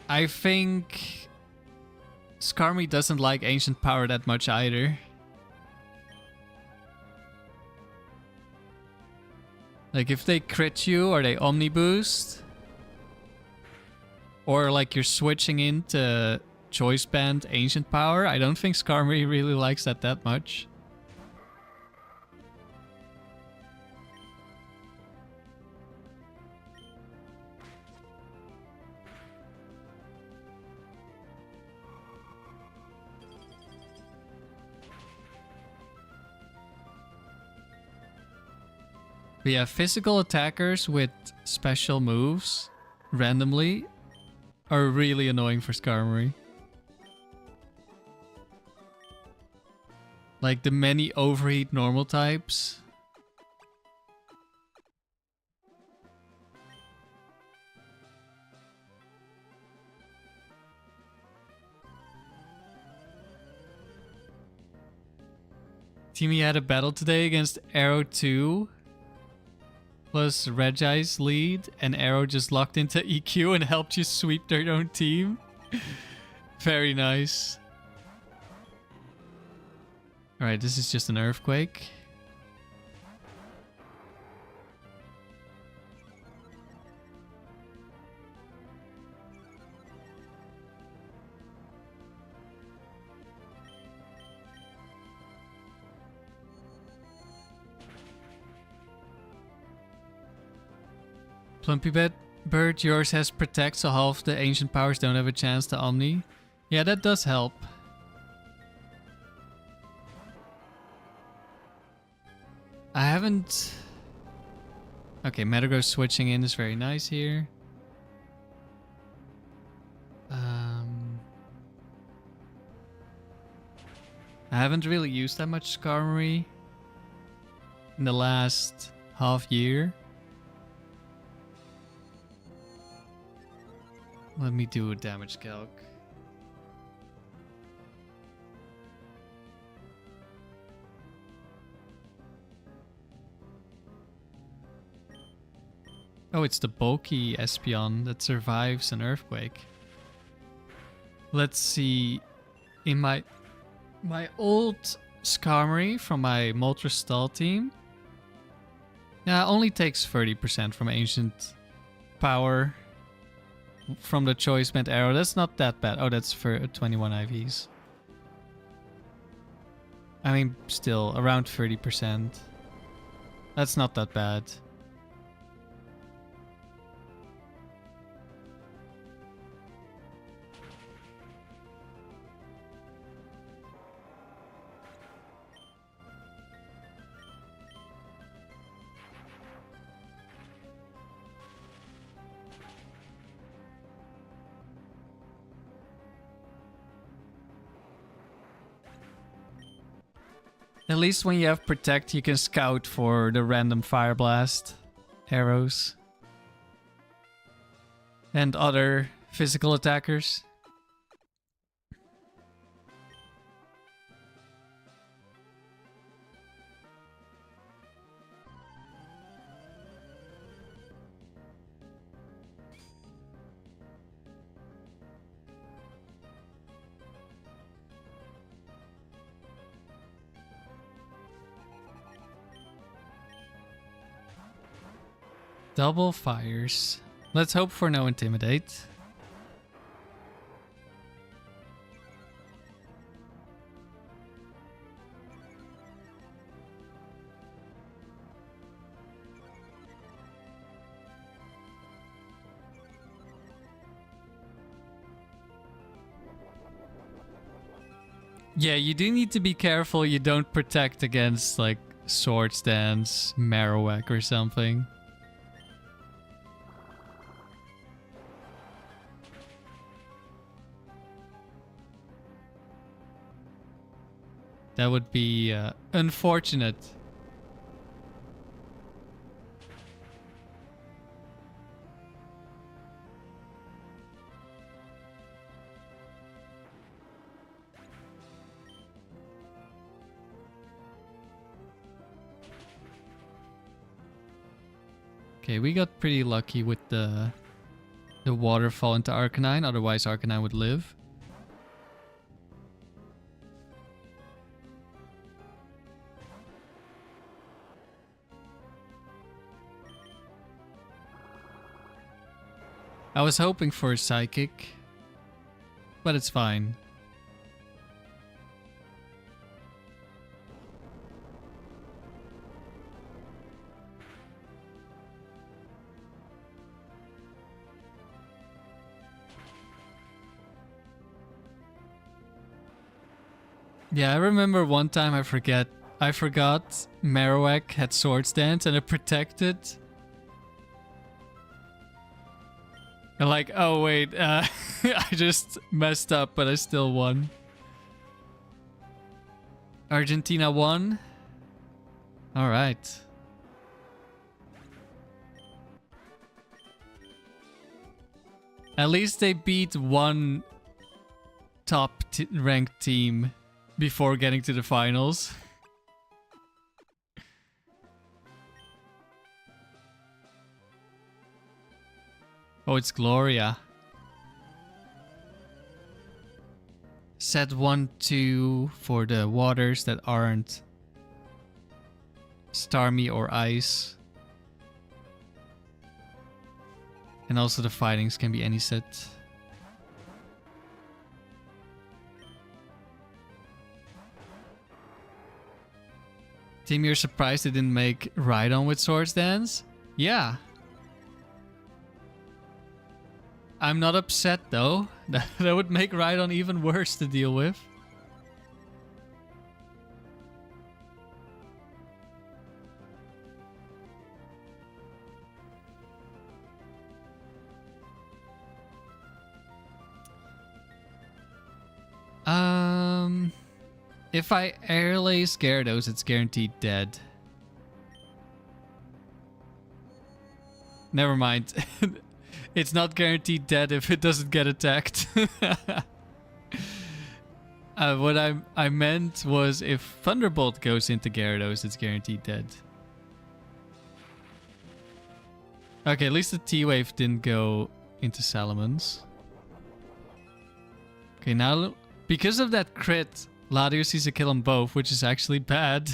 I think Skarmory doesn't like Ancient Power that much either. Like if they crit you or they Omni Boost, or like you're switching into Choice Band Ancient Power, I don't think Skarmory really likes that much. But yeah, physical attackers with special moves randomly, are really annoying for Skarmory. Like the many overheat normal types. Timmy had a battle today against Arrow 2 plus Regi's lead, and Arrow just locked into EQ and helped you sweep their own team. Very nice. Alright, this is just an earthquake. Plumpy Bird, yours has Protect, so half the ancient powers don't have a chance to Omni. Yeah, that does help. I haven't... Okay, Metagross switching in is very nice here. I haven't really used that much Skarmory in the last half year. Let me do a damage calc. Oh, it's the bulky Espeon that survives an earthquake. Let's see. In my old Skarmory from my Moltres Stall team. Yeah, only takes 30% from ancient power from the choice meant arrow. That's not that bad. Oh, that's for 21 IVs. I mean, still around 30%. That's not that bad. At least when you have Protect, you can scout for the random Fire Blast arrows and other physical attackers. Double fires. Let's hope for no Intimidate. Yeah, you do need to be careful you don't protect against like Swords Dance, Marowak or something. That would be unfortunate. Okay, we got pretty lucky with the waterfall into Arcanine, otherwise Arcanine would live. I was hoping for a Psychic, but it's fine. Yeah, I remember one time I forgot Marowak had Swords Dance and it protected. And like, oh wait, I just messed up, but I still won. Argentina won. All right. At least they beat one top ranked team before getting to the finals. Oh, it's Gloria. Set 1-2 for the waters that aren't Starmie or Ice. And also the fightings can be any set. Team, you're surprised they didn't make Rhydon with Swords Dance? Yeah. I'm not upset though. That would make Rhydon even worse to deal with. If I airlace Gyarados, it's guaranteed dead. Never mind. It's not guaranteed dead if it doesn't get attacked. What I meant was if Thunderbolt goes into Gyarados, it's guaranteed dead. Okay, at least the T-Wave didn't go into Salamence. Okay, now because of that crit, Latios sees a kill on both, which is actually bad.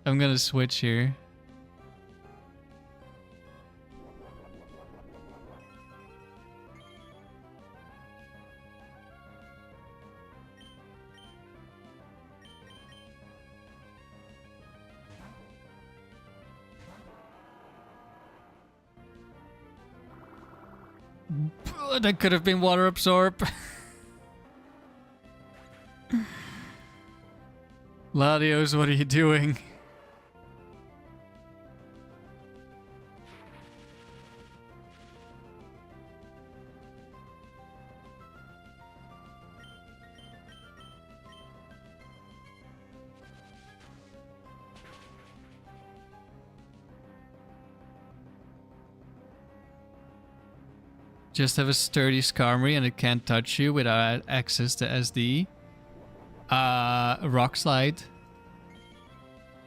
I'm gonna switch here. That could have been Water Absorb. Latios, what are you doing? Just have a sturdy Skarmory and it can't touch you without access to SD. Rock Slide.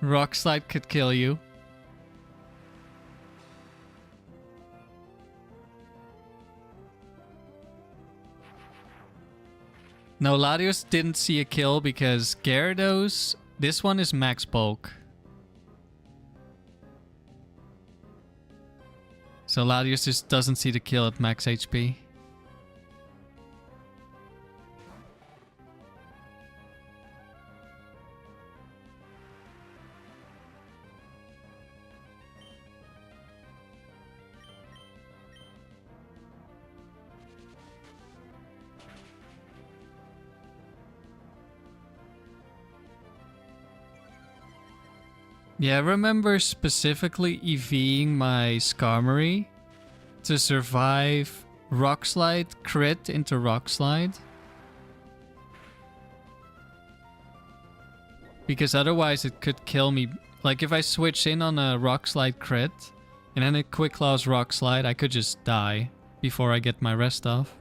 Rock Slide could kill you. No, Latios didn't see a kill because Gyarados, this one is max bulk. So Latios just doesn't see the kill at max HP. Yeah, I remember specifically EVing my Skarmory to survive Rock Slide crit into Rock Slide. Because otherwise it could kill me. Like if I switch in on a Rock Slide crit and then it Quick Claws Rock Slide, I could just die before I get my rest off.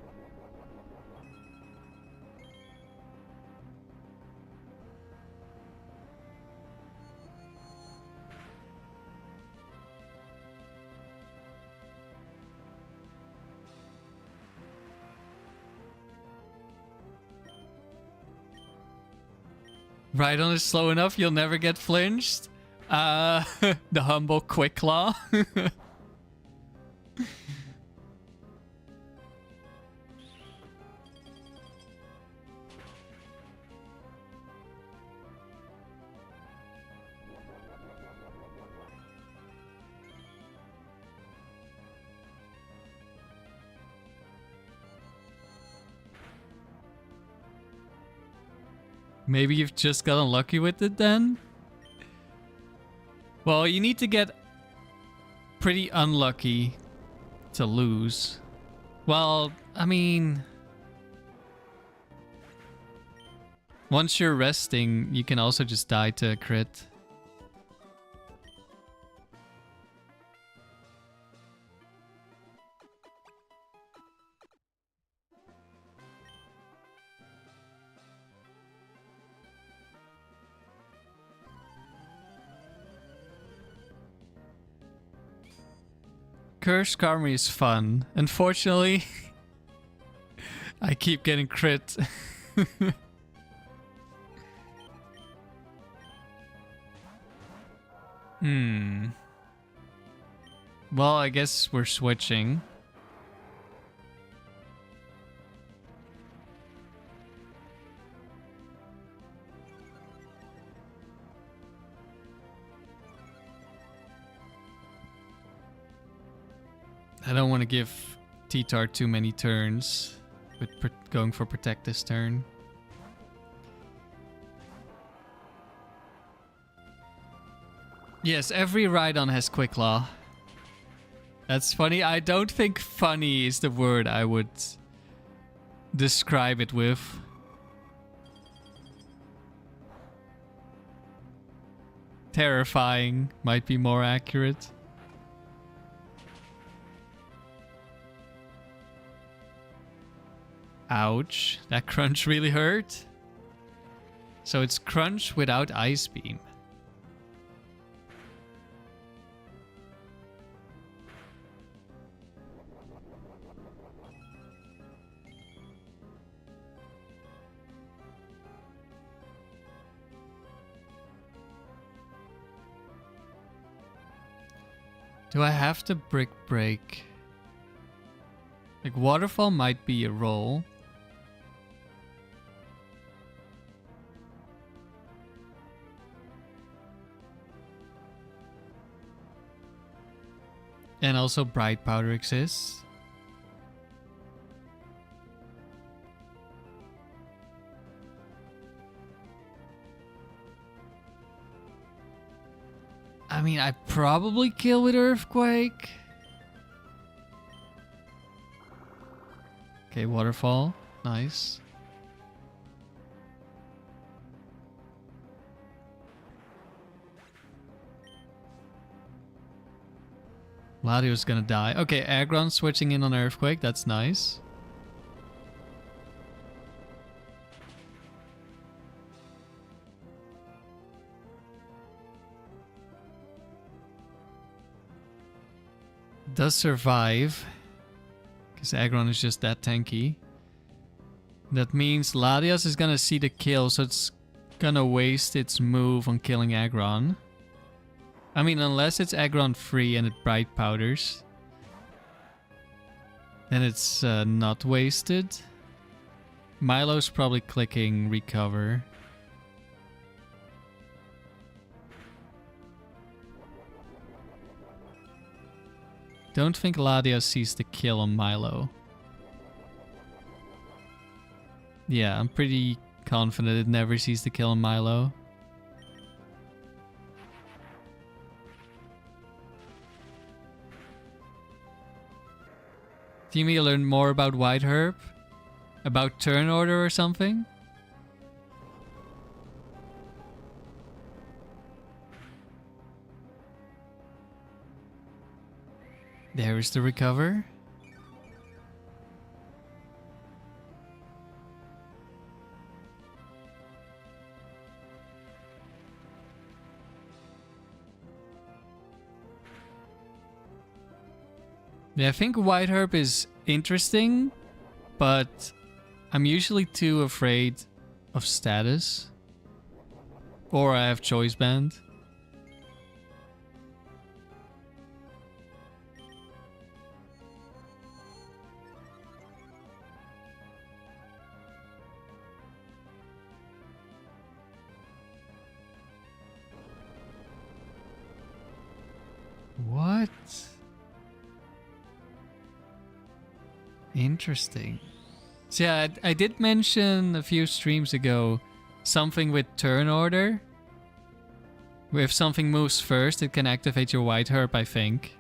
Rhydon is slow enough, you'll never get flinched. The humble Quick Claw. Maybe you've just got unlucky with it then? Well, you need to get pretty unlucky to lose. Well, I mean... Once you're resting, you can also just die to a crit. Curse Karma is fun. Unfortunately, I keep getting crit. Well, I guess we're switching. I don't want to give T-Tar too many turns with going for Protect this turn. Yes, every Rhydon has Quick Claw. That's funny. I don't think funny is the word I would describe it with. Terrifying might be more accurate. Ouch, that crunch really hurt. So it's crunch without Ice Beam. Do I have to Brick Break? Like, Waterfall might be a roll. And also Bright Powder exists. I mean, I probably kill with Earthquake. Okay, Waterfall. Nice. Latios gonna die. Okay, Aggron switching in on Earthquake. That's nice. Does survive. Because Aggron is just that tanky. That means Latias is gonna see the kill, so it's gonna waste its move on killing Aggron. I mean, unless it's Aggron free and it Bright Powders. Then it's not wasted. Milo's probably clicking Recover. Don't think Latias sees the kill on Milo. Yeah, I'm pretty confident it never sees the kill on Milo. Do you mean learn more about White Herb? About turn order or something? There is the Recover. Yeah, I think White Herb is interesting, but I'm usually too afraid of status. Or I have Choice Band. What? Interesting. So yeah, I did mention a few streams ago something with turn order. If something moves first, it can activate your White Herb, I think.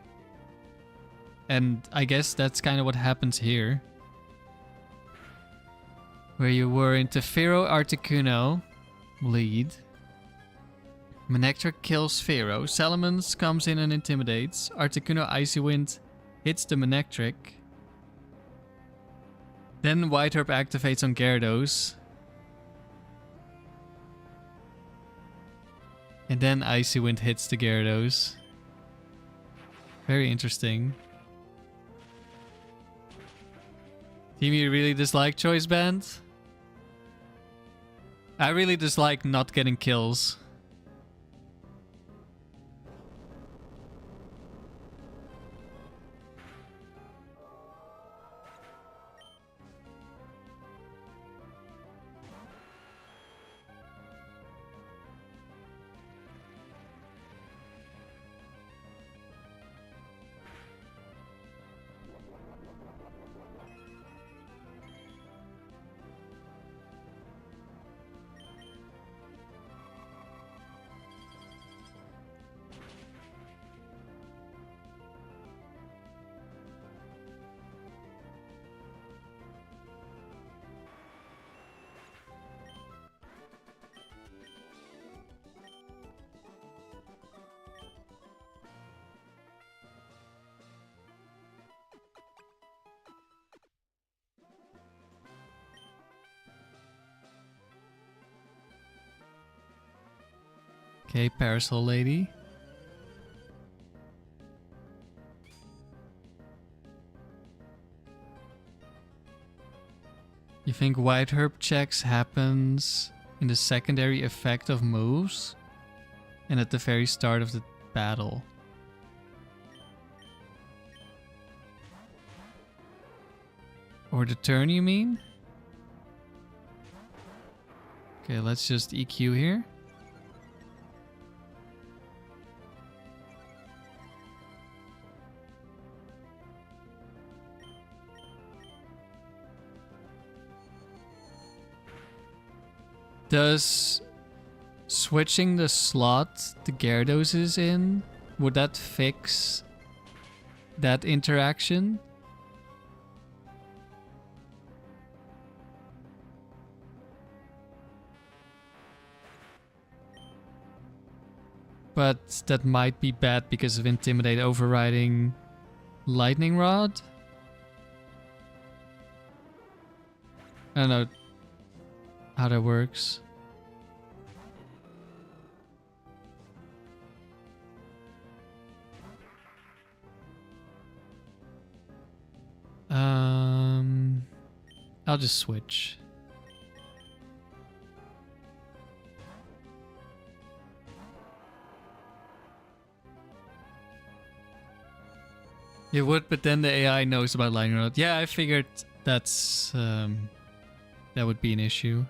And I guess that's kind of what happens here. Where you were into Pharaoh Articuno. Lead. Manectric kills Pharaoh. Salamence comes in and intimidates. Articuno Icy Wind hits the Manectric. Then White Herb activates on Gyarados. And then Icy Wind hits the Gyarados. Very interesting. Team, you really dislike Choice Band? I really dislike not getting kills. Okay, Parasol Lady. You think White Herb checks happens in the secondary effect of moves and at the very start of the battle? Or the turn, you mean? Okay, let's just EQ here. Does switching the slot the Gyarados is in, would that fix that interaction? But that might be bad because of Intimidate overriding Lightning Rod? I don't know how that works. I'll just switch. You would, but then the AI knows about Lightning Rod. Yeah, I figured that's that would be an issue.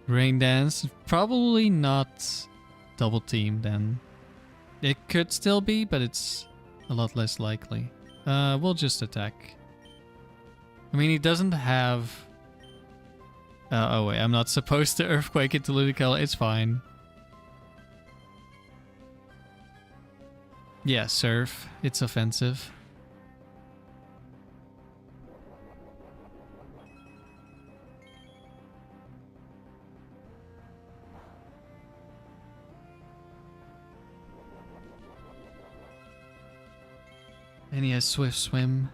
Rain Dance, probably not double team then. It could still be, but it's a lot less likely. We'll just attack. I mean, he doesn't have... oh wait, I'm not supposed to Earthquake into Ludicolo. It's fine. Yeah, Surf. It's offensive. And he has Swift Swim.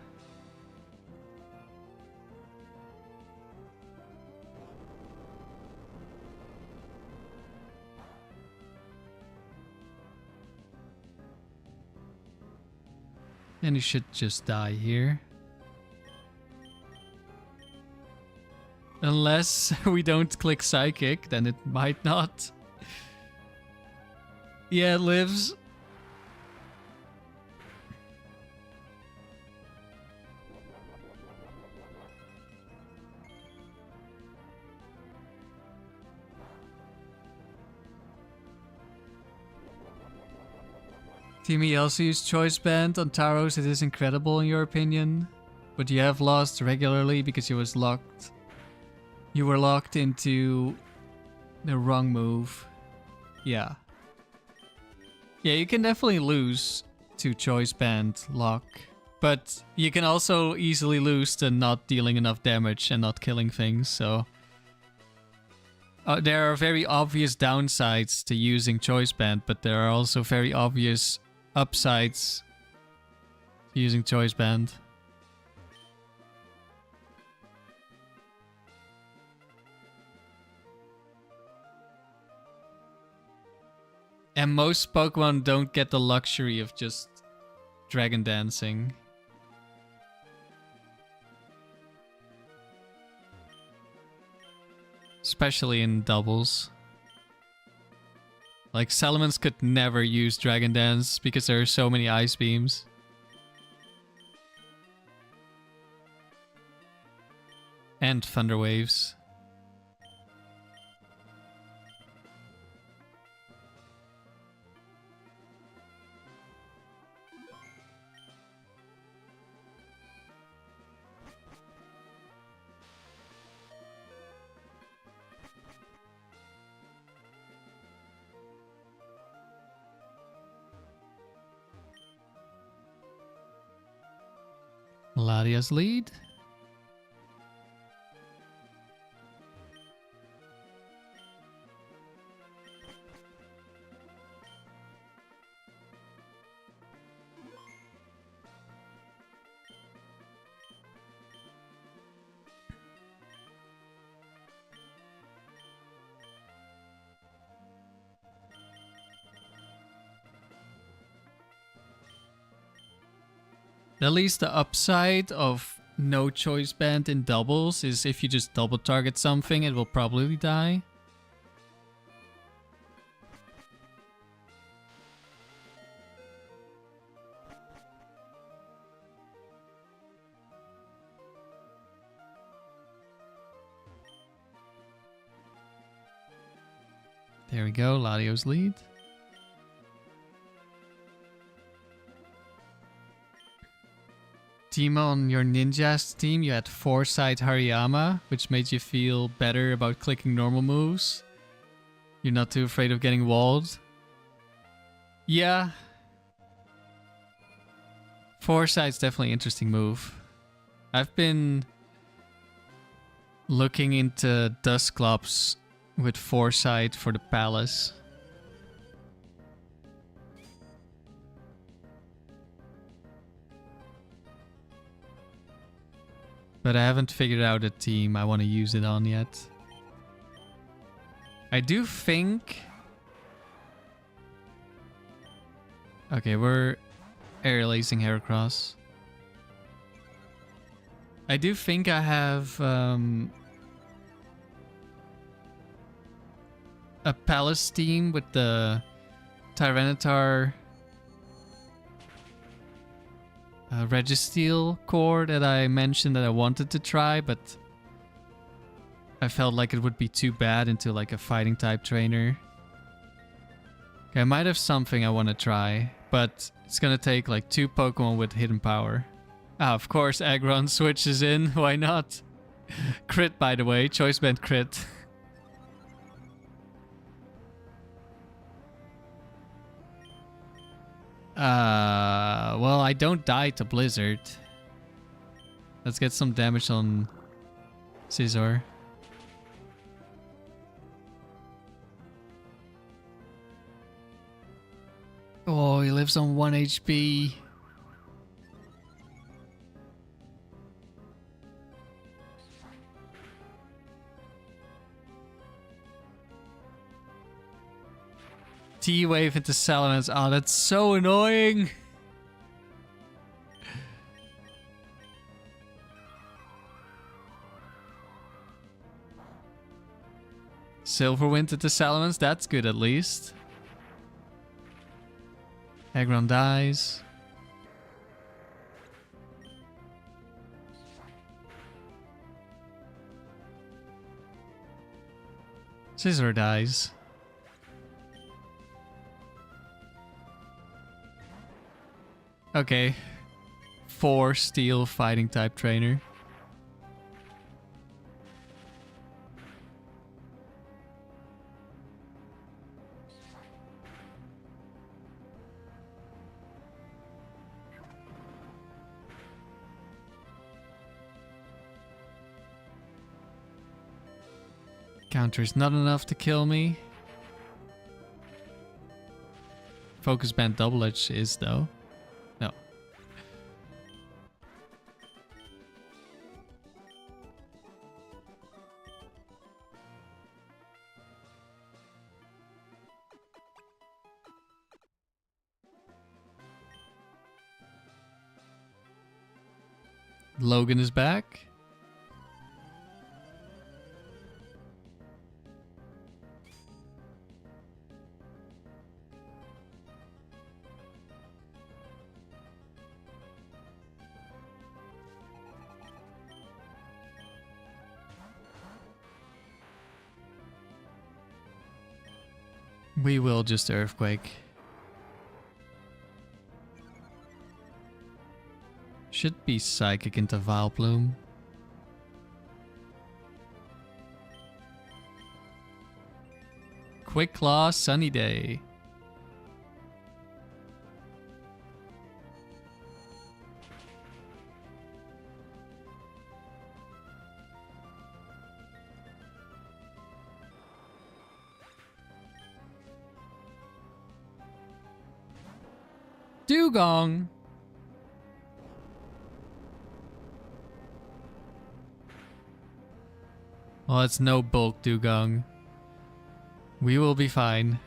And he should just die here. Unless we don't click Psychic, then it might not. Yeah, it lives. Team also used Choice Band on Taros. It is incredible in your opinion, but you have lost regularly because you were locked into the wrong move. Yeah. Yeah, you can definitely lose to choice band lock. But you can also easily lose to not dealing enough damage and not killing things, so... there are very obvious downsides to using choice band, but there are also very obvious upsides to using choice band. And most Pokemon don't get the luxury of just dragon dancing. Especially in doubles. Like Salamence could never use Dragon Dance because there are so many ice beams. And Thunder Waves. Latias lead. At least the upside of no choice band in doubles is if you just double target something, it will probably die. There we go, Latios lead. Team on your Ninjas team, you had Foresight Hariyama, which made you feel better about clicking normal moves. You're not too afraid of getting walled. Yeah. Foresight's definitely an interesting move. I've been looking into Dusclops with Foresight for the Palace. But I haven't figured out a team I want to use it on yet. I do think... Okay, we're aerial acing Heracross. I do think I have a Palace team with the Tyranitar Registeel core that I mentioned that I wanted to try, but I felt like it would be too bad into like a fighting type trainer. Okay, I might have something I want to try, but it's gonna take like 2 Pokemon with hidden power. Ah, of course Aggron switches in, why not? Crit, by the way, choice band crit. Well, I don't die to Blizzard. Let's get some damage on Scizor. Oh, he lives on 1 HP. T-Wave into Salamence. Oh, that's so annoying. Silverwind into Salamence. That's good at least. Aggron dies. Scizor dies. Okay. 4 steel fighting type trainer. Counter is not enough to kill me. Focus Band Double Edge is though. No. Logan is back. We will just Earthquake. Should be Psychic into Vileplume. Quick Claw, Sunny Day. Dugong. Well, it's no bulk Dugong. We will be fine.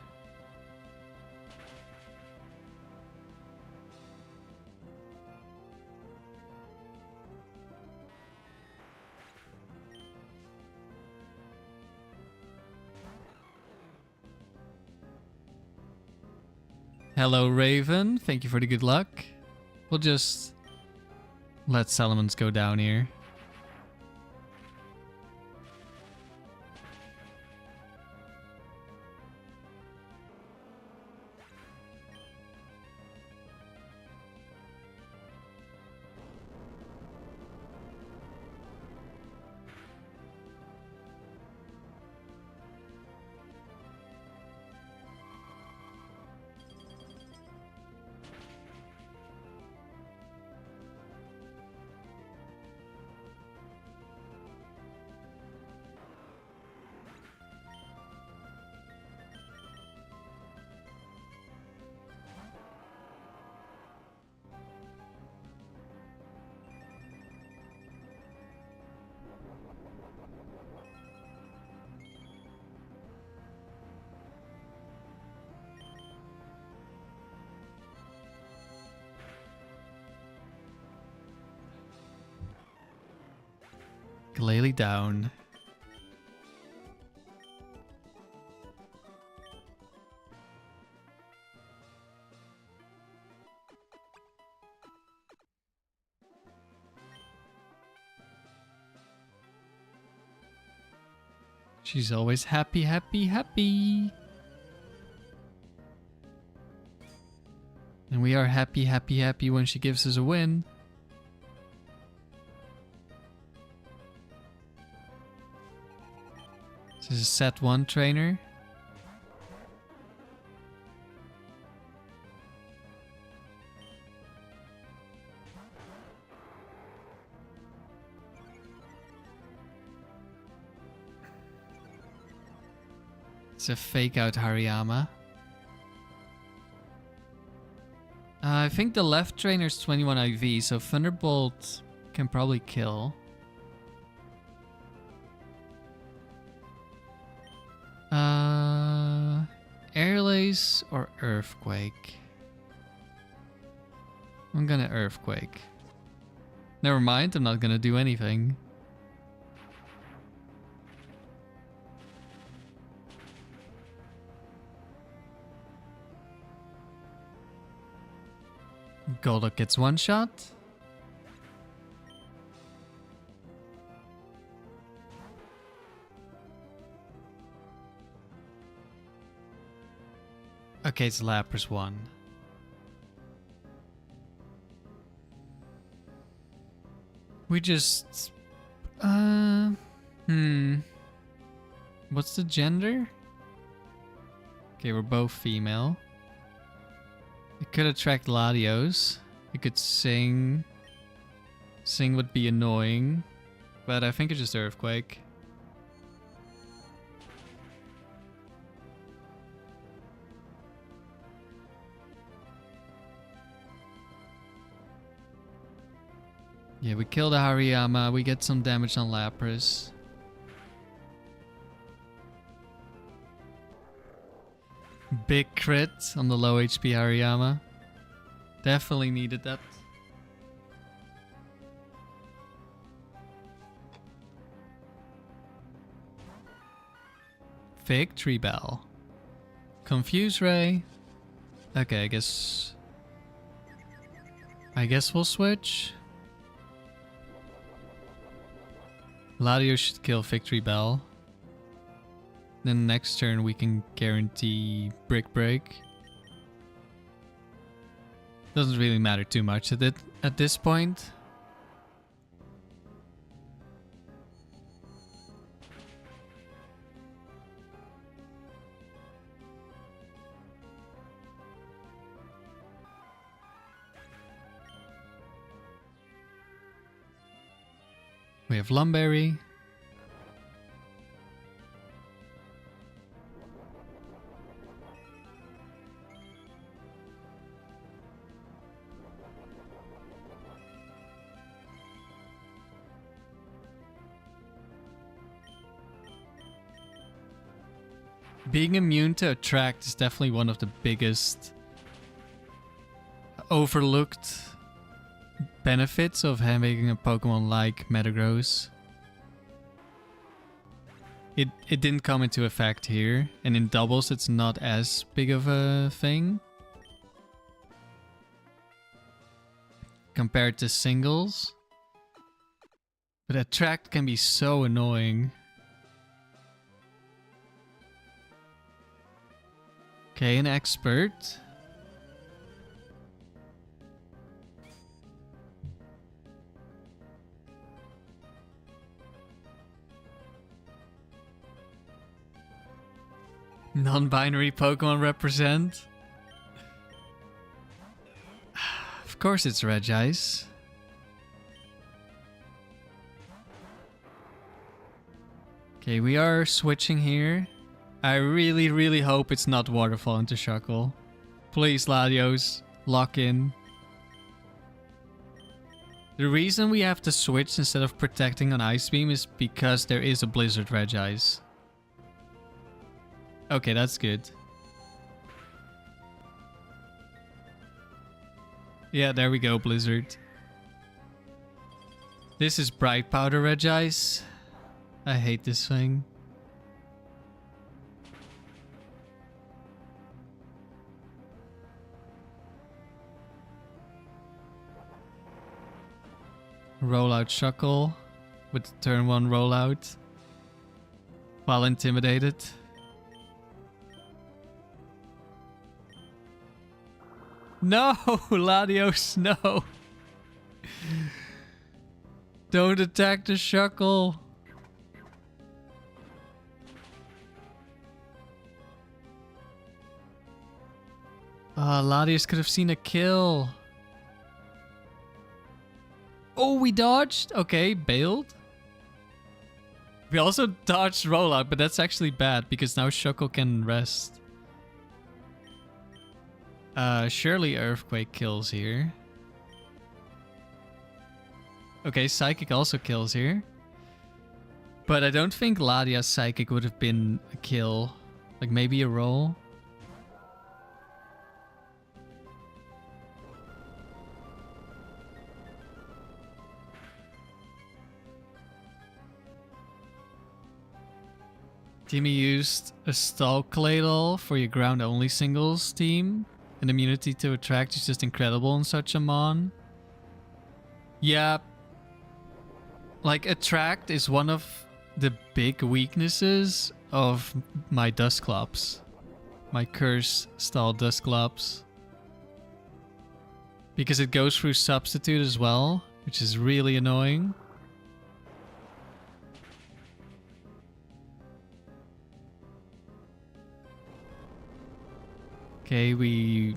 Hello, Raven. Thank you for the good luck. We'll just let Salamence go down here. Glalie down. She's always happy, happy, happy. And we are happy, happy, happy when she gives us a win. This is a set 1 trainer. It's a fake out Hariyama. I think the left trainer's 21 IV, so Thunderbolt can probably kill. Airlace or Earthquake? I'm gonna Earthquake. Never mind, I'm not gonna do anything. Golduck gets one shot. Okay, it's Lapras 1. We just... What's the gender? Okay, we're both female. It could attract Latios. It could sing. Sing would be annoying. But I think it's just Earthquake. Yeah, we kill the Hariyama, we get some damage on Lapras. Big crit on the low HP Hariyama. Definitely needed that. Victory Bell. Confuse Ray. Okay, I guess we'll switch. Latios should kill Victory Bell. Then next turn we can guarantee Brick Break. Doesn't really matter too much at this point. We have Lum Berry. Being immune to attract is definitely one of the biggest overlooked benefits of having a Pokemon like Metagross. It didn't come into effect here, and in doubles it's not as big of a thing compared to singles. But attract can be so annoying. Okay, an expert. Non-binary Pokemon represent. Of course it's Regice. Okay, we are switching here. I really, really hope it's not Waterfall into Shuckle. Please, Latios, lock in. The reason we have to switch instead of protecting on Ice Beam is because there is a Blizzard Regice. Okay, that's good. Yeah, there we go, Blizzard. This is Bright Powder Regice. I hate this thing. Rollout Shuckle with turn 1 rollout while intimidated. No, Latios, no. Don't attack the Shuckle. Latios could have seen a kill. Oh, we dodged? Okay, bailed. We also dodged rollout, but that's actually bad because now Shuckle can rest. Surely Earthquake kills here. Okay, Psychic also kills here. But I don't think Latias Psychic would have been a kill. Like maybe a roll. Timmy used a Stalkladle for your ground-only singles team. And immunity to attract is just incredible in such a mon. Yeah. Like, attract is one of the big weaknesses of my Dusclops. My curse-style Dusclops. Because it goes through substitute as well, which is really annoying. Okay, we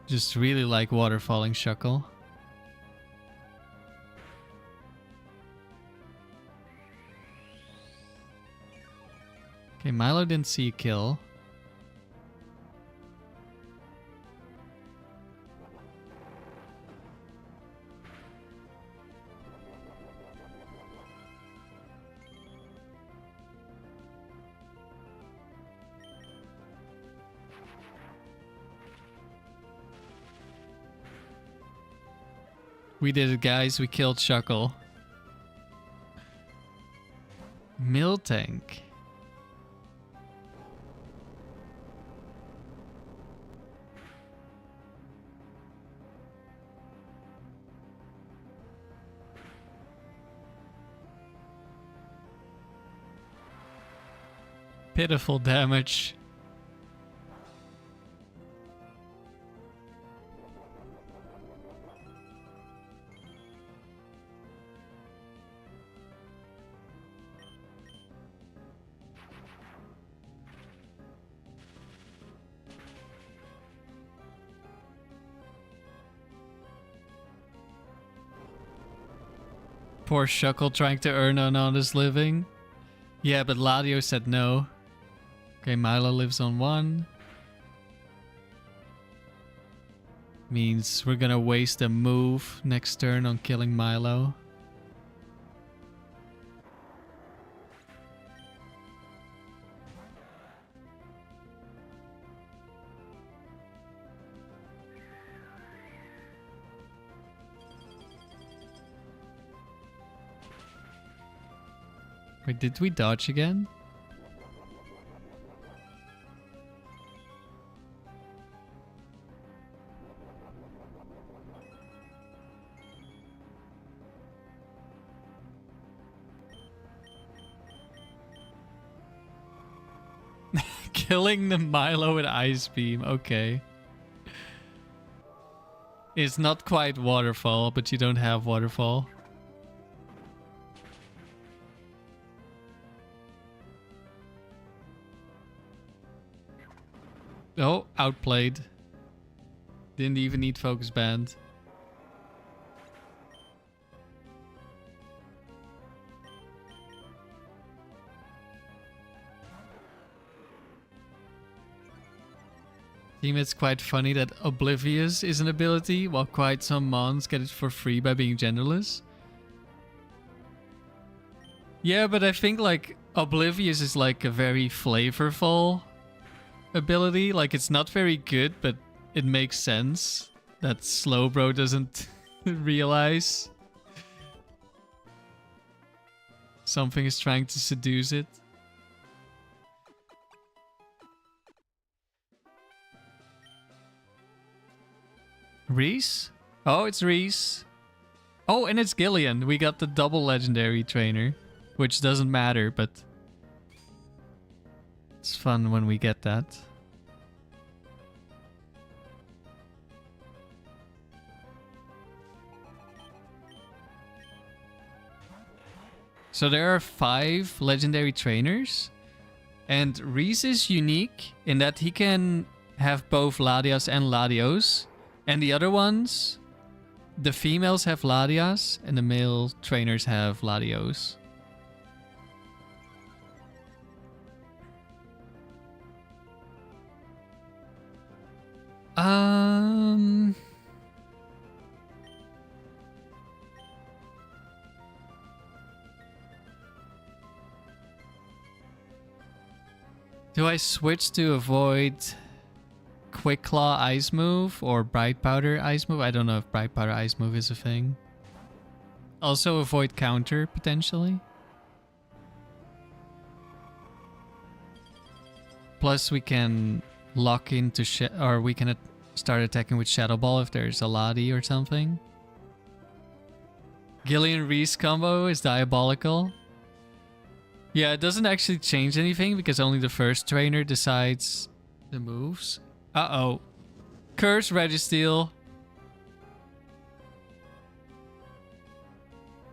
just really like waterfalling Shuckle. Okay, Milo didn't see a kill. We did it, guys. We killed Shuckle. Mill tank. Pitiful damage. Poor Shuckle trying to earn an honest living. Yeah, but Latios said no. Okay, Milo lives on 1. Means we're gonna waste a move next turn on killing Milo. Wait, did we dodge again? Killing the Milo with Ice Beam, okay. It's not quite Waterfall, but you don't have Waterfall. Oh, outplayed. Didn't even need Focus Band. It's quite funny that Oblivious is an ability, while quite some mons get it for free by being genderless. Yeah, but I think like Oblivious is like a very flavorful ability. Like it's not very good, but it makes sense that Slowbro doesn't realize something is trying to seduce it. Reese? Oh, it's Reese. Oh, and it's Gillian. We got the double legendary trainer, which doesn't matter, but it's fun when we get that. So there are 5 legendary trainers, and Reese is unique in that he can have both Latias and Latios. And the other ones, the females have Latias and the male trainers have Latios. Do I switch to avoid Quick Claw Ice Move or Bright Powder Ice Move? I don't know if Bright Powder Ice Move is a thing. Also avoid counter, potentially. Plus we can lock into or we can start attacking with Shadow Ball if there's a Lati or something. Gillian Reese combo is diabolical. Yeah, it doesn't actually change anything because only the first trainer decides the moves. Uh-oh. Curse Registeel.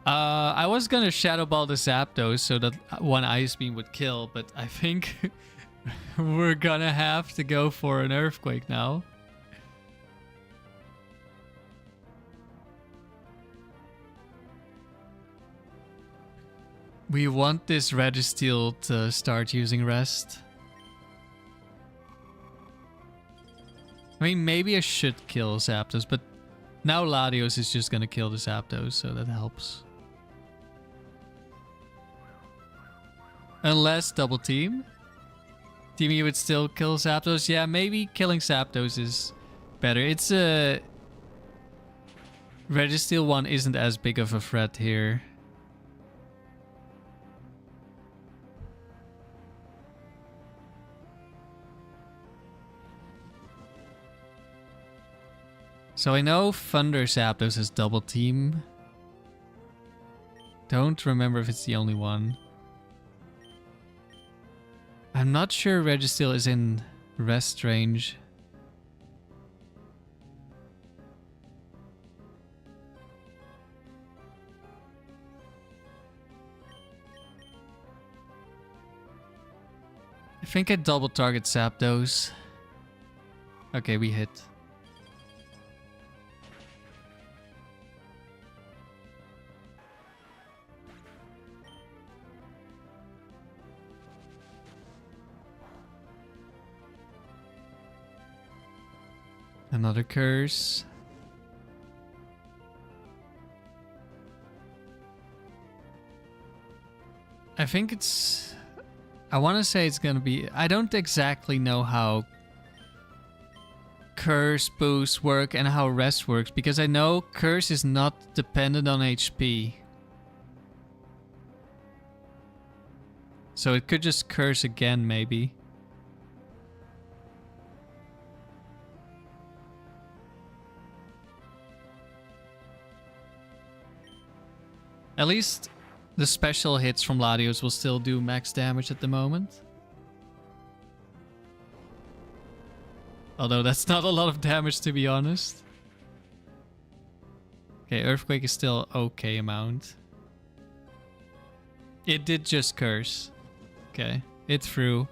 I was gonna Shadow Ball the Zapdos so that one Ice Beam would kill, but I think we're gonna have to go for an Earthquake now. We want this Registeel to start using Rest. I mean, maybe I should kill Zapdos, but now Latios is just gonna kill the Zapdos, so that helps. Unless double team. Teaming would still kill Zapdos. Yeah, maybe killing Zapdos is better. It's a Registeel 1 isn't as big of a threat here. So I know Thunder Zapdos has double team. Don't remember if it's the only one. I'm not sure Registeel is in rest range. I think I double target Zapdos. Okay, we hit. Another curse. I think it's... I want to say it's going to be... I don't exactly know how curse boosts work and how rest works, because I know curse is not dependent on HP. So it could just curse again, maybe. At least the special hits from Latios will still do max damage at the moment. Although that's not a lot of damage, to be honest. Okay, Earthquake is still okay amount. It did just curse. Okay, it threw.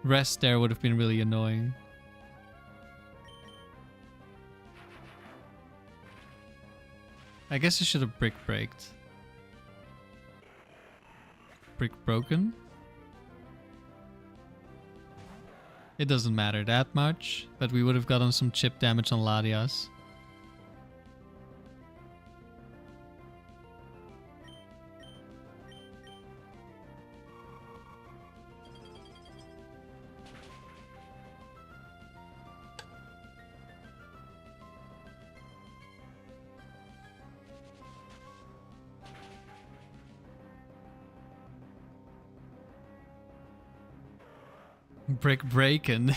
Rest there would have been really annoying. I guess I should have Brick Breaked. Brick Broken? It doesn't matter that much, but we would have gotten some chip damage on Latias. Brick breaking.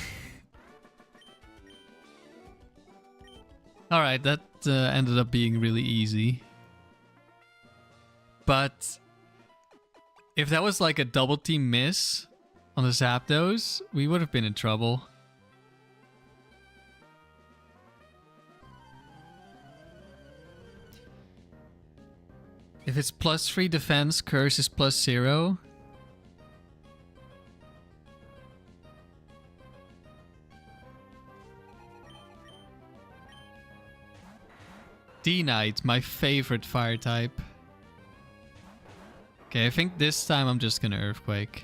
Alright, that ended up being really easy. But if that was like a double team miss on the Zapdos, we would have been in trouble. If it's +3 defense, curse is +0. D-Knight, my favorite fire type. Okay, I think this time I'm just gonna Earthquake.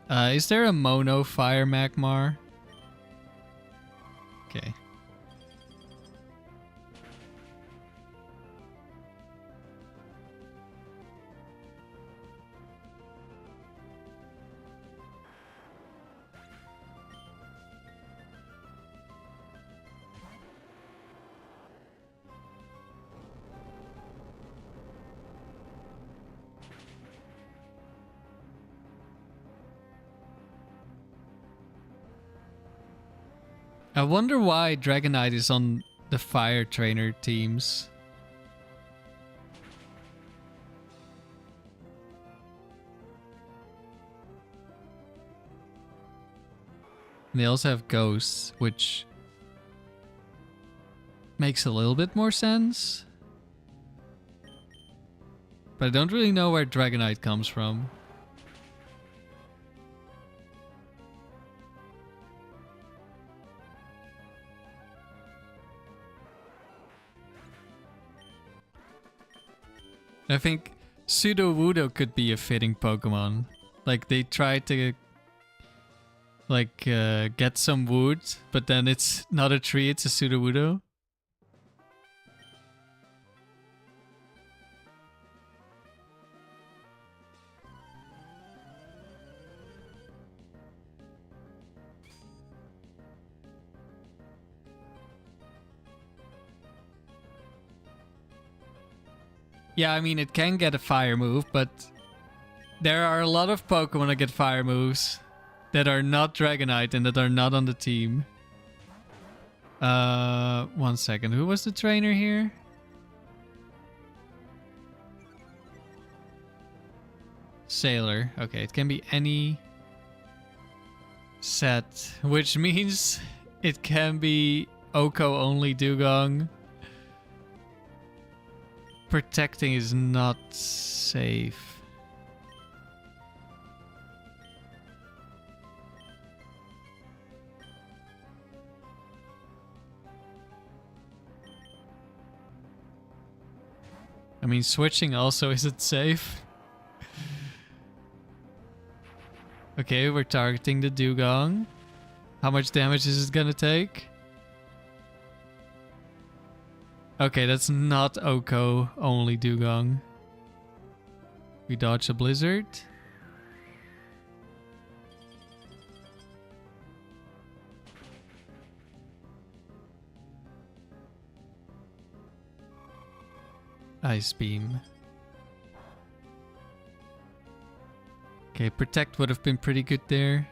Is there a mono fire Magmar? Okay. I wonder why Dragonite is on the fire trainer teams. And they also have ghosts, which makes a little bit more sense. But I don't really know where Dragonite comes from. I think Sudowoodo could be a fitting Pokemon. Like, they tried to get some wood, but then it's not a tree, it's a Sudowoodo. Yeah, I mean, it can get a fire move, but there are a lot of Pokemon that get fire moves that are not Dragonite and that are not on the team. 1 second. Who was the trainer here? SAYLA. Okay, it can be any set, which means it can be Oko only Dugong. Protecting is not safe. I mean, switching also isn't safe. Okay, we're targeting the Dugong. How much damage is it gonna take? Okay, that's not Oko, only Dugong. We dodge a Blizzard. Ice Beam. Okay, Protect would have been pretty good there.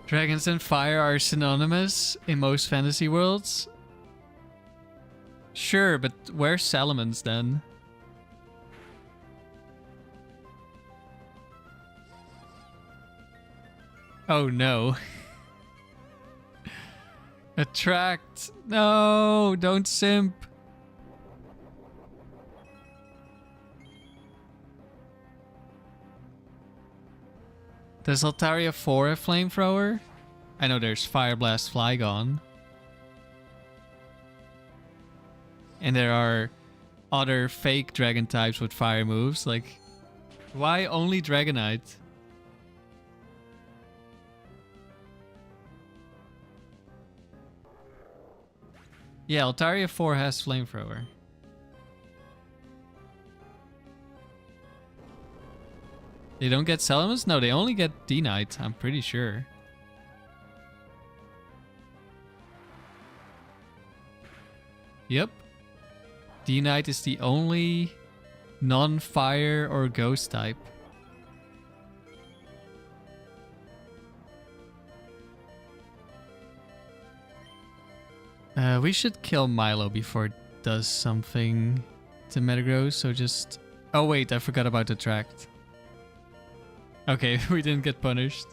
Dragons and fire are synonymous in most fantasy worlds. Sure, but where's Salamence then? Oh no. Attract. No, don't simp. Does Altaria 4 have Flamethrower? I know there's Fire Blast Flygon. And there are other fake dragon types with fire moves. Like, why only Dragonite? Yeah, Altaria 4 has Flamethrower. They don't get Salamence? No, they only get D-Knight, I'm pretty sure. Yep. D-Knight is the only non-fire or ghost type. We should kill Milo before it does something to Metagross, so just... Oh wait, I forgot about the Attract. Okay, we didn't get punished.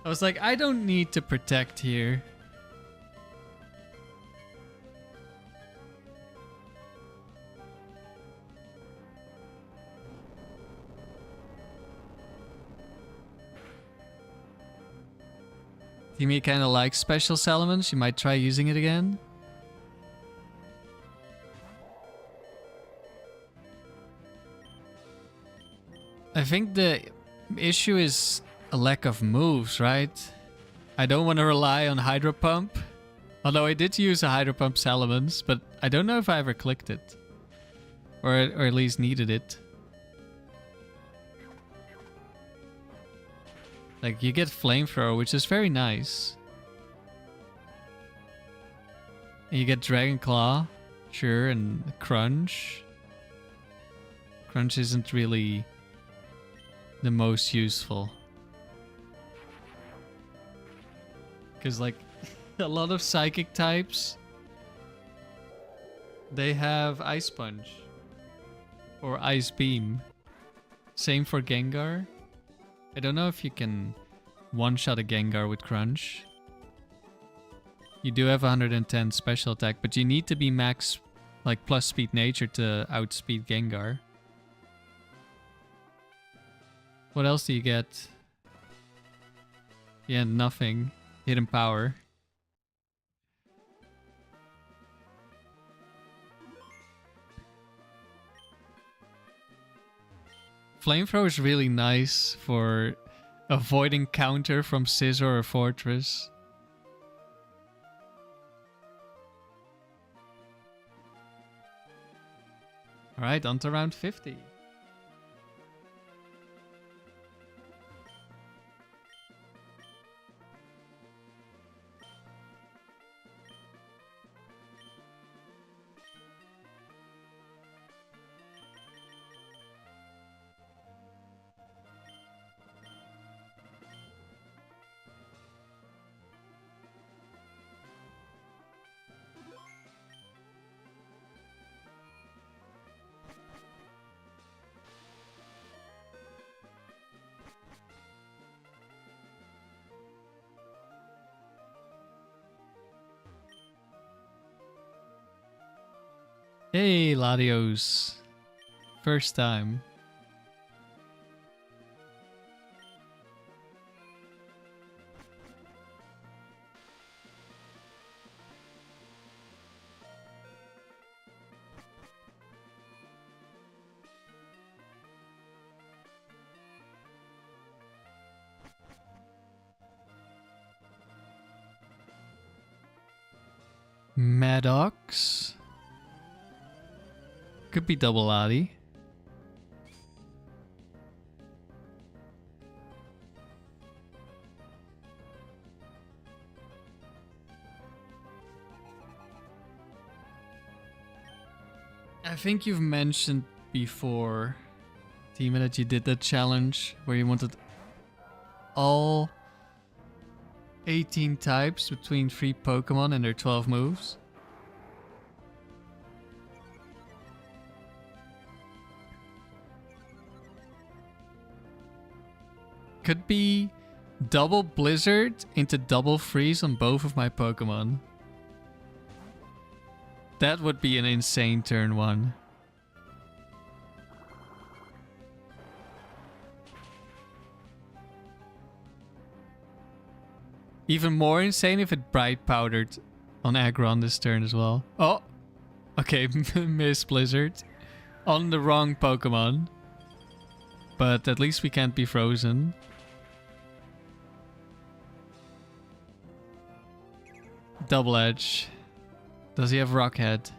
I was like, I don't need to protect here. Timmy kind of likes special Salamence. You might try using it again. I think the issue is a lack of moves, right? I don't want to rely on Hydro Pump. Although I did use a Hydro Pump Salamence, but I don't know if I ever clicked it. Or at least needed it. Like, you get Flamethrower, which is very nice. And you get Dragon Claw, sure, and Crunch. Crunch isn't really the most useful. Because, like, a lot of Psychic types, they have Ice Punch. Or Ice Beam. Same for Gengar. I don't know if you can one-shot a Gengar with Crunch. You do have 110 special attack, but you need to be max, like, plus speed nature to outspeed Gengar. What else do you get? Yeah, nothing. Hidden power. Flamethrower is really nice for avoiding counter from Scizor or Fortress. Alright, on to round 50. Hey, Latios. First time. Maddox. Could be double Lati. I think you've mentioned before, Timid, that you did that challenge where you wanted all 18 types between 3 Pokemon and their 12 moves. Could be double Blizzard into double Freeze on both of my Pokemon. That would be an insane turn 1. Even more insane if it Bright Powdered on aggro on this turn as well. Oh! Okay, miss Blizzard. On the wrong Pokemon. But at least we can't be frozen. Double Edge. Does he have Rock Head?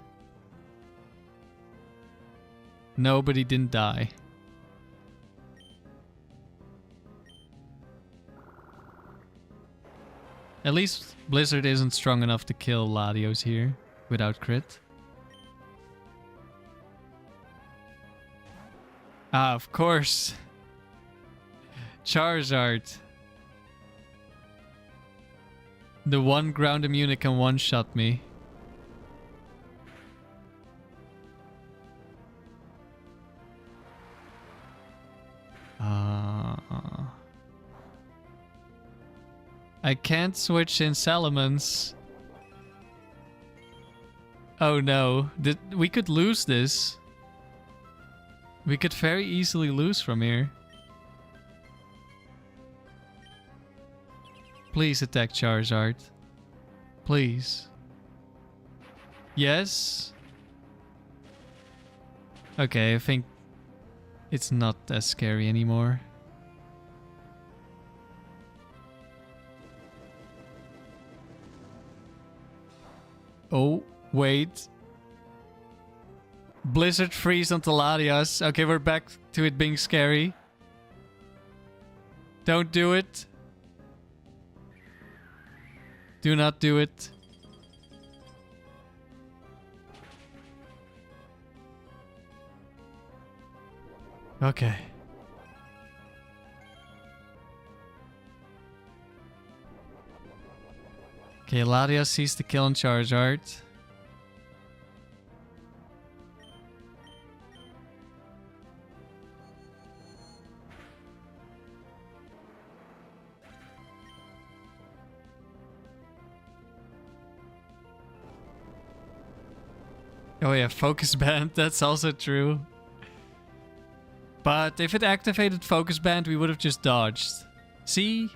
No, but he didn't die. At least Blizzard isn't strong enough to kill Latios here without crit. Ah, of course. Charizard. The one ground immune that can one-shot me. I can't switch in Salamence. Oh no, we could lose this. We could very easily lose from here. Please attack Charizard. Please. Yes? Okay, I think it's not as scary anymore. Oh, wait. Blizzard Freeze onto Latias. Okay, we're back to it being scary. Don't do it. Do not do it. Okay. Okay, Latias sees the kill on Charizard. Oh yeah, Focus Band, that's also true. But if it activated Focus Band, we would have just dodged. See?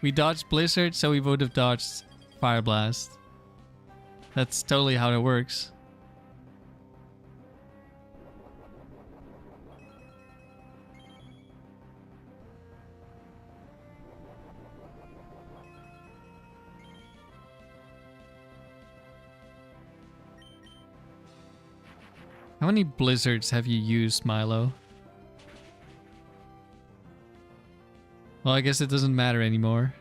We dodged Blizzard, so we would have dodged Fire Blast. That's totally how it works. How many blizzards have you used, Milo? Well, I guess it doesn't matter anymore.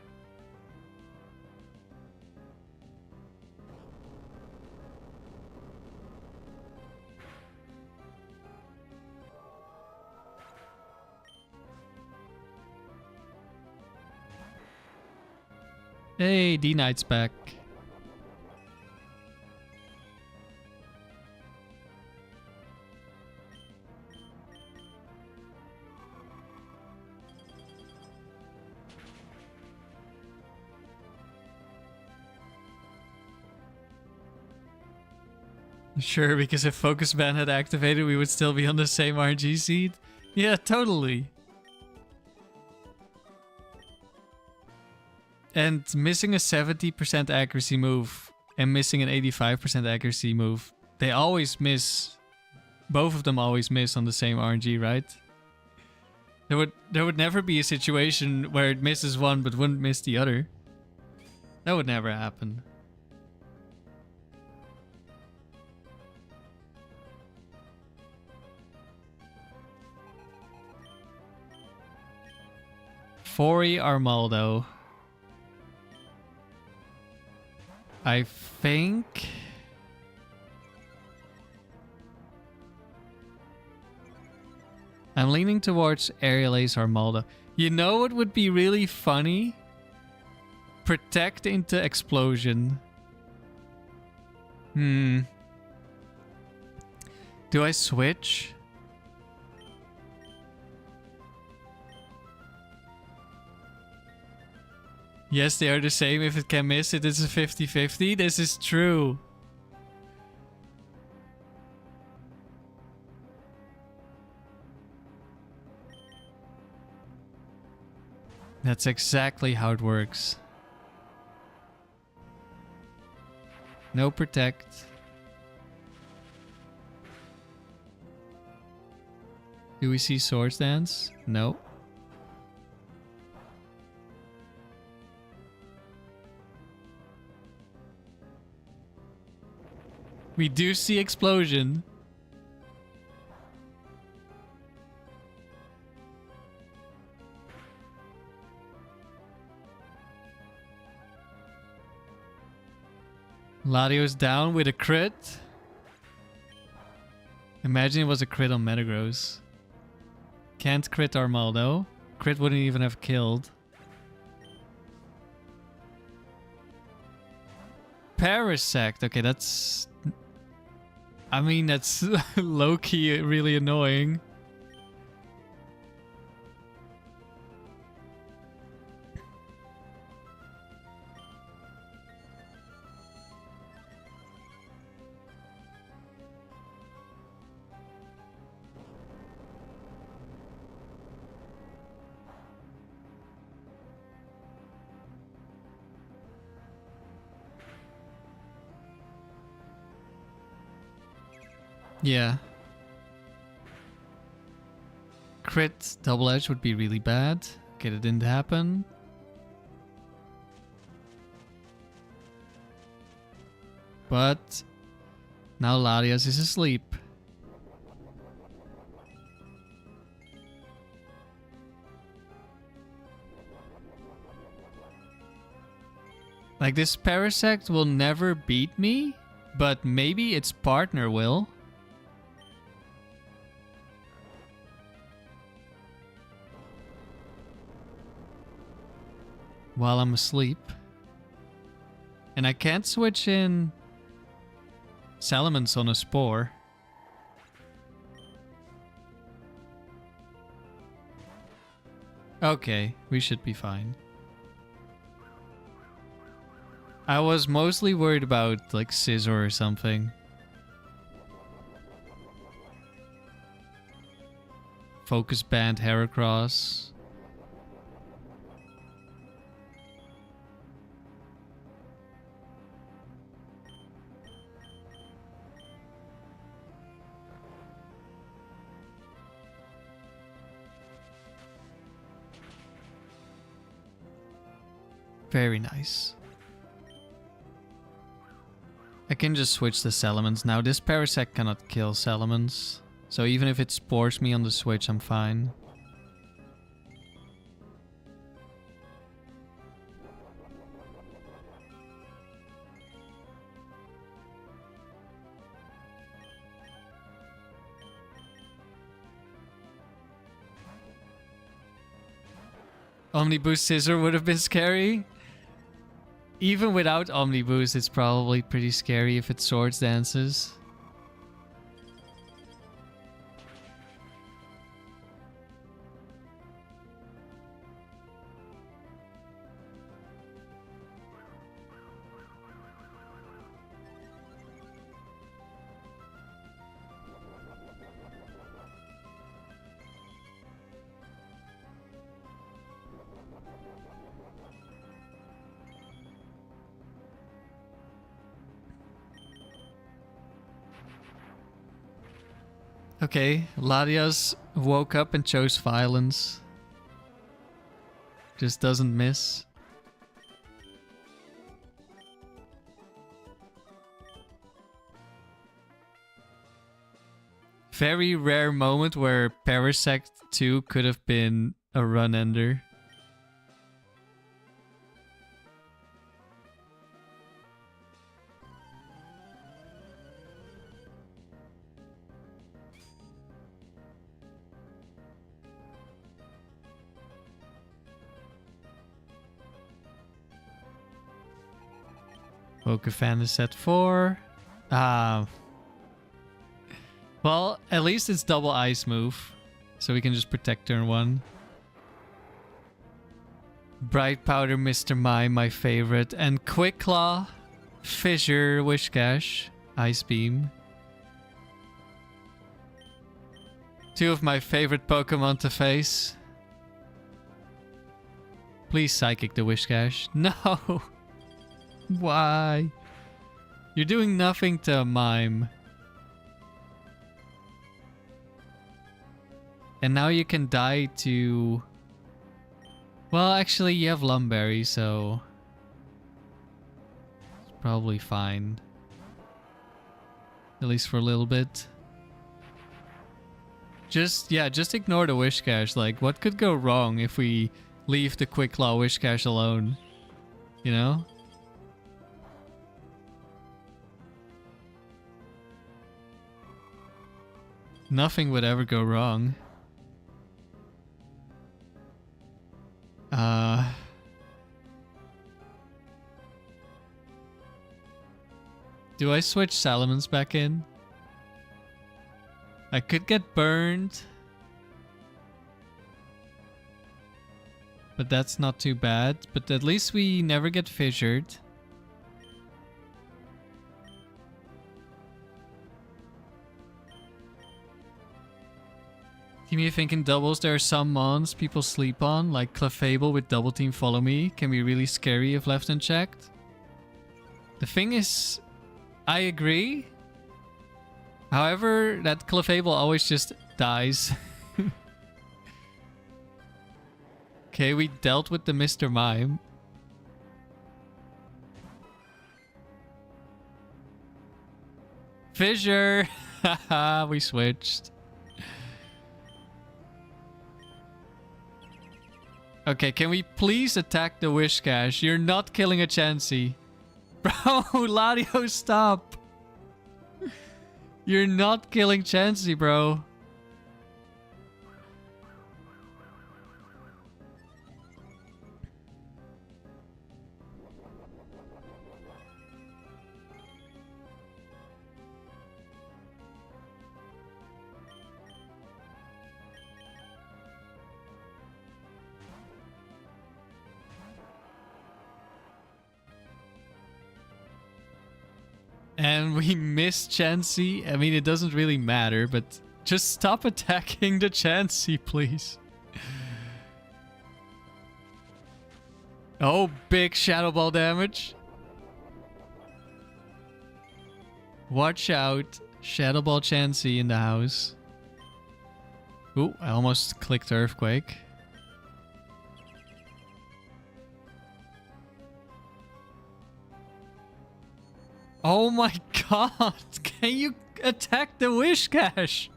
Hey, D-Knight's back. Sure, because if Focus Ban had activated, we would still be on the same RNG seed. Yeah, totally. And missing a 70% accuracy move and missing an 85% accuracy move, they always miss. Both of them always miss on the same RNG, right? There would never be a situation where it misses one but wouldn't miss the other. That would never happen. Fori Armaldo. I think... I'm leaning towards Aerial Ace Armaldo. You know what would be really funny? Protect into Explosion. Do I switch? Yes, they are the same. If it can miss it, it's a 50-50. This is true. That's exactly how it works. No protect. Do we see Swords Dance? No. We do see Explosion. Latios down with a crit. Imagine it was a crit on Metagross. Can't crit Armaldo. Crit wouldn't even have killed. Parasect. Okay, that's... I mean, that's low-key really annoying. Yeah. Crit double edge would be really bad. Okay, that didn't happen. But now Latias is asleep. Like, this Parasect will never beat me, but maybe its partner will. While I'm asleep. And I can't switch in Salamence on a Spore. Okay, we should be fine. I was mostly worried about like Scizor or something. Focus Band Heracross. Very nice. I can just switch the Salamence now. This Parasect cannot kill Salamence. So even if it spores me on the switch, I'm fine. Omniboost Scissor would have been scary. Even without Omniboost, it's probably pretty scary if it Swords Dances. Okay, Latias woke up and chose violence. Just doesn't miss. Very rare moment where Parasect 2 could have been a run ender. Okafan is at 4. Well, at least it's double ice move. So we can just protect turn 1. Bright Powder, Mr. Mime, my favorite. And Quick Claw, Fissure, Wishcash, Ice Beam. 2 of my favorite Pokemon to face. Please Psychic the Wishcash. No! Why? You're doing nothing to a Mime. And now you can die to... Well, actually, you have Lum Berry, so... It's probably fine. At least for a little bit. Just ignore the Wishcash. Like, what could go wrong if we leave the Quick Claw Wishcash alone? You know? Nothing would ever go wrong. Do I switch Salamence back in? I could get burned. But that's not too bad. But at least we never get fissured. Team, you think in doubles there are some mons people sleep on, like Clefable with Double Team Follow Me, can be really scary if left unchecked? The thing is, I agree. However, that Clefable always just dies. Okay, we dealt with the Mr. Mime. Fissure! Haha, we switched. Okay, can we please attack the Wishcash? You're not killing a Chansey. Bro, Latios, stop. You're not killing Chansey, bro. And we miss Chansey. I mean, it doesn't really matter, but just stop attacking the Chansey, please. Oh, big Shadow Ball damage. Watch out. Shadow Ball Chansey in the house. Ooh, I almost clicked Earthquake. Oh my god! Can you attack the Wish Cache?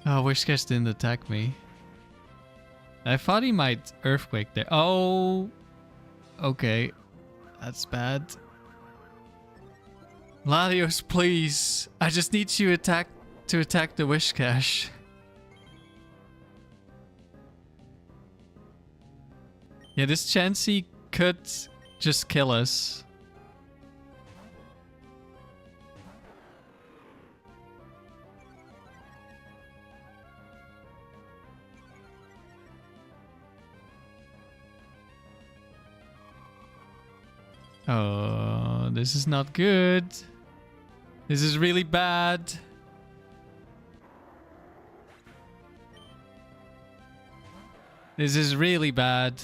Oh, Wish Cache didn't attack me. I thought he might Earthquake there. Oh! Okay. That's bad. Latios, please. I just need you to attack the Wish Cache. Yeah, this Chansey could just kill us. Oh, this is not good. This is really bad. This is really bad.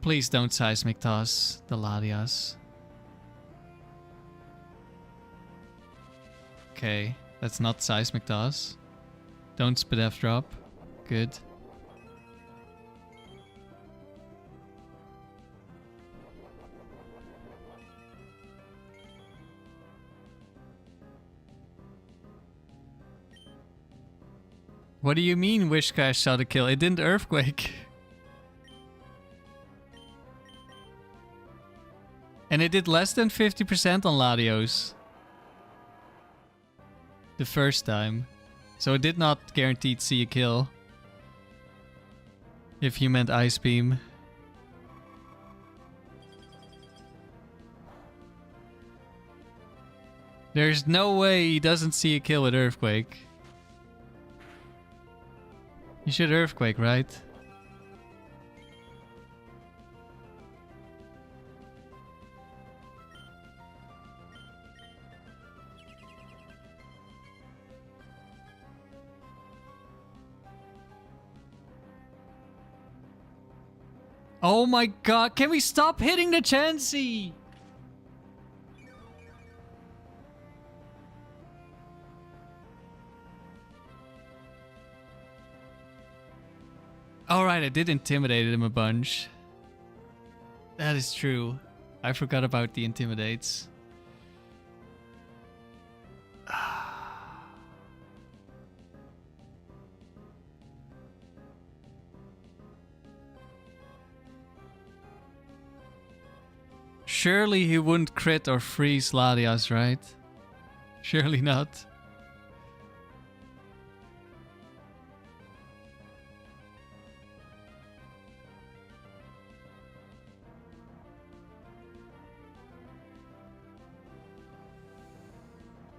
Please don't seismic toss the Latias. Okay, that's not seismic toss. Don't spit F drop. Good. What do you mean Wish Cache shot a kill? It didn't Earthquake. And it did less than 50% on Latios. The first time. So it did not guaranteed see a kill. If you meant Ice Beam. There's no way he doesn't see a kill with Earthquake. You should Earthquake, right? Oh my god, can we stop hitting the Chansey? Alright, I did intimidate him a bunch. That is true. I forgot about the intimidates. Surely he wouldn't crit or freeze Latias, right? Surely not.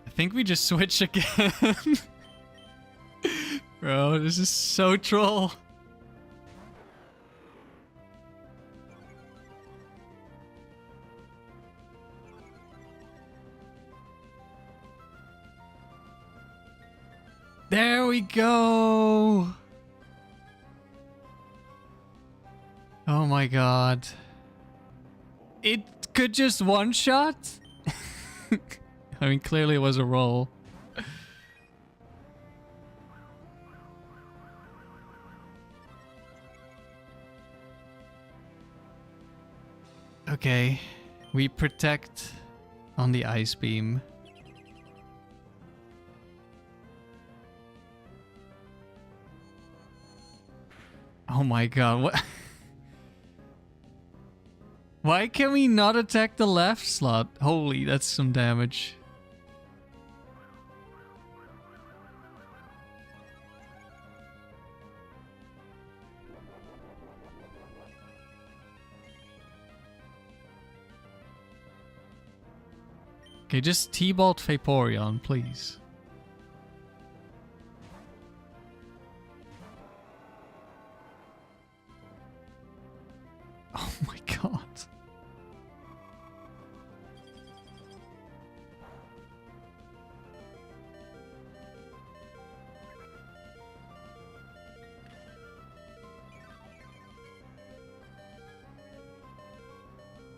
I think we just switch again. Bro, this is so troll. There we go. Oh my god. It could just one shot? I mean, clearly it was a roll. Okay. We protect on the Ice Beam. Oh my god, what? Why can we not attack the left slot? Holy, that's some damage. Okay, just T-Bolt Vaporeon, please. Oh my god.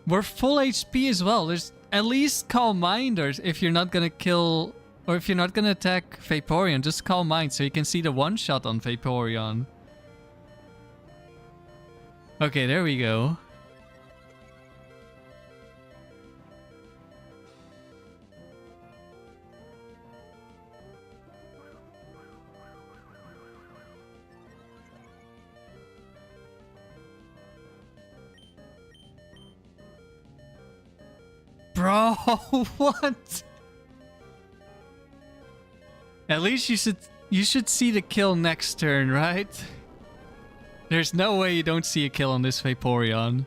We're full HP as well. There's at least call Minders if you're not gonna kill, or if you're not gonna attack Vaporeon, just call Mind so you can see the one shot on Vaporeon. Okay, there we go. Bro, what? At least you should see the kill next turn, right? There's no way you don't see a kill on this Vaporeon.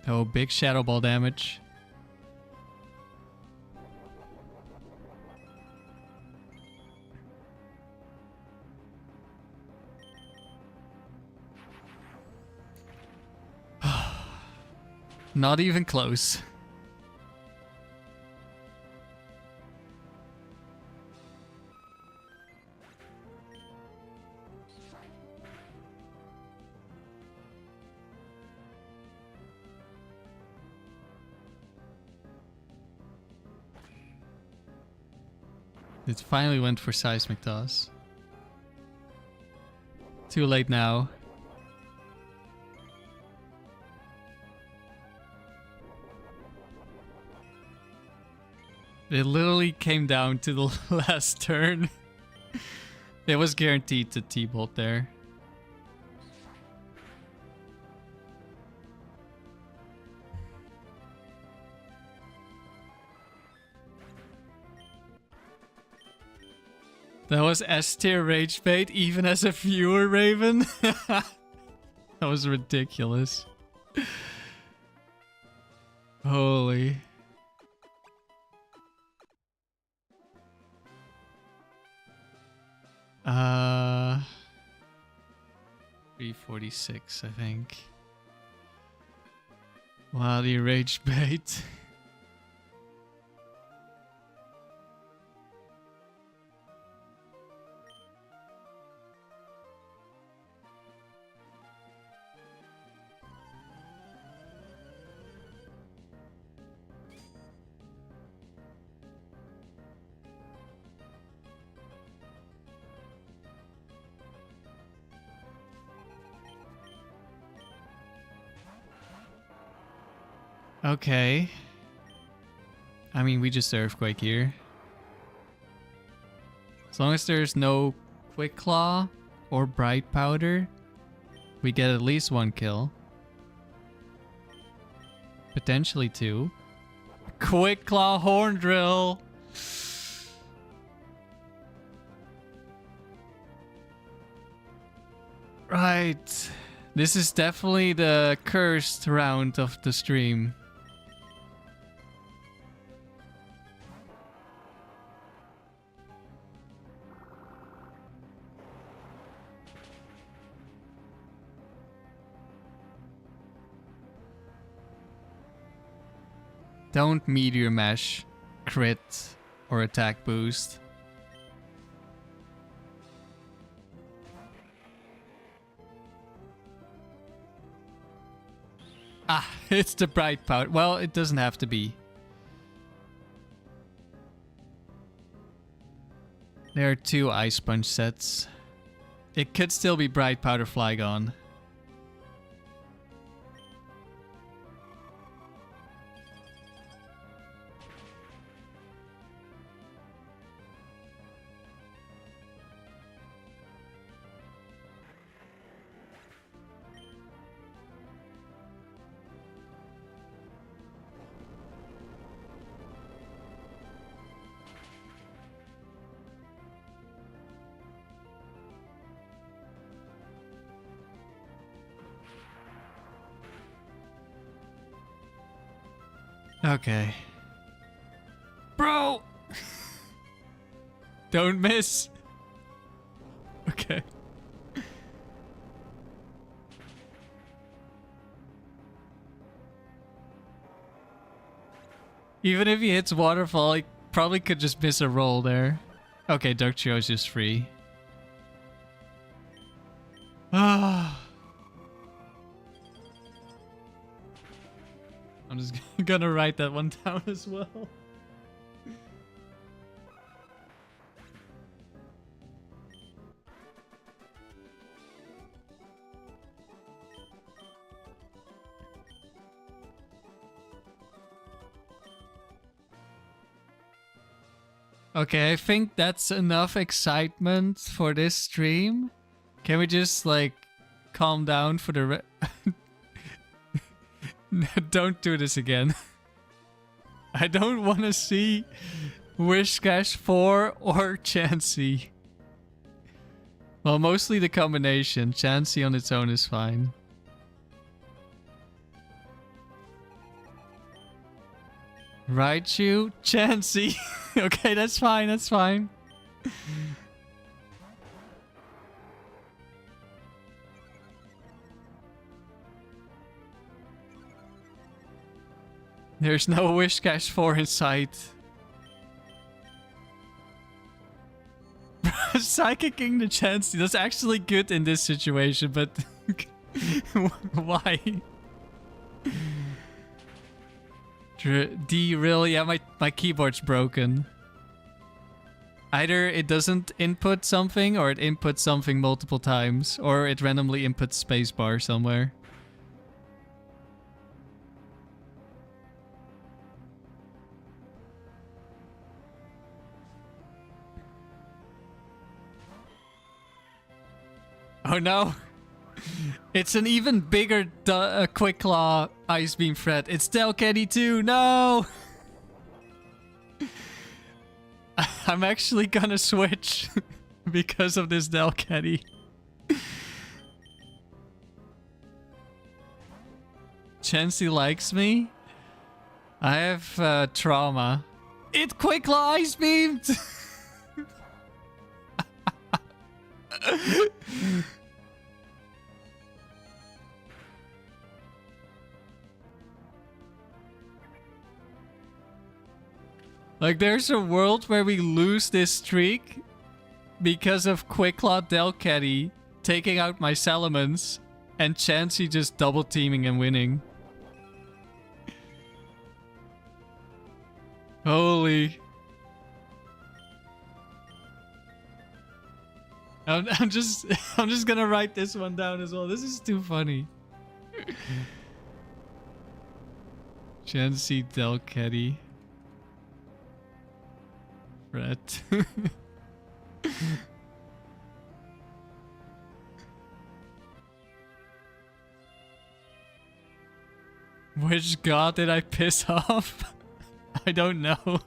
Oh, big Shadow Ball damage. Not even close. It finally went for Seismic Toss. Too late now. It literally came down to the last turn. It was guaranteed to T-Bolt there. That was S-tier rage bait even as a viewer, Raven. That was ridiculous. Holy. Uh, 346, I think. Wow, the rage bait. Okay. I mean, we just Earthquake here. As long as there's no Quick Claw or Bright Powder, we get at least one kill. Potentially two. Quick Claw Horn Drill! Right. This is definitely the cursed round of the stream. Don't Meteor Mash, crit, or attack boost. Ah, it's the Bright Powder. Well, it doesn't have to be. There are two Ice Punch sets. It could still be Bright Powder Flygon. Okay. Bro! Don't miss. Okay. Even if he hits Waterfall, he probably could just miss a roll there. Okay, Darkchio's just free. Ah. I'm just gonna write that one down as well. Okay, I think that's enough excitement for this stream. Can we just, like, calm down for the Don't do this again. I don't want to see Whiscash 4 or Chansey. Well, mostly the combination. Chansey on its own is fine. Raichu, Chansey. Okay, that's fine, that's fine. There's no Whiscash 4 in sight. Psychicking the Chansey, that's actually good in this situation, but why? D, really? Yeah, my keyboard's broken. Either it doesn't input something, or it inputs something multiple times, or it randomly inputs spacebar somewhere. Oh no! It's an even bigger Quick Claw Ice Beam threat. It's Delcatty too. No! I'm actually gonna switch because of this Delcatty. Chansey likes me. I have trauma. It Quick Claw Ice Beamed! Like, there's a world where we lose this streak because of Quick Claw Delcatty taking out my Salamence and Chansey just double teaming and winning. Holy. I'm just gonna write this one down as well. This is too funny. Chansey Delcatty. Ret. Which god did I piss off? I don't know.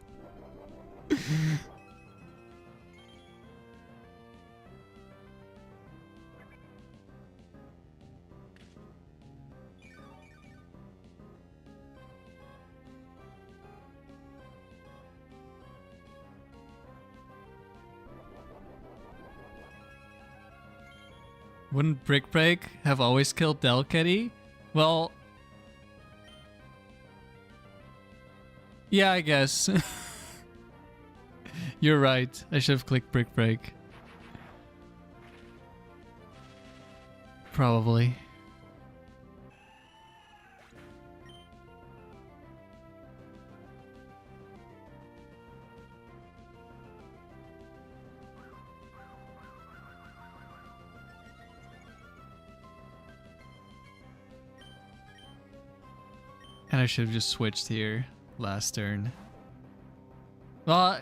Wouldn't Brick Break have always killed Delcatty? Well... yeah, I guess. You're right. I should have clicked Brick Break. Probably. And I should have just switched here last turn. Well,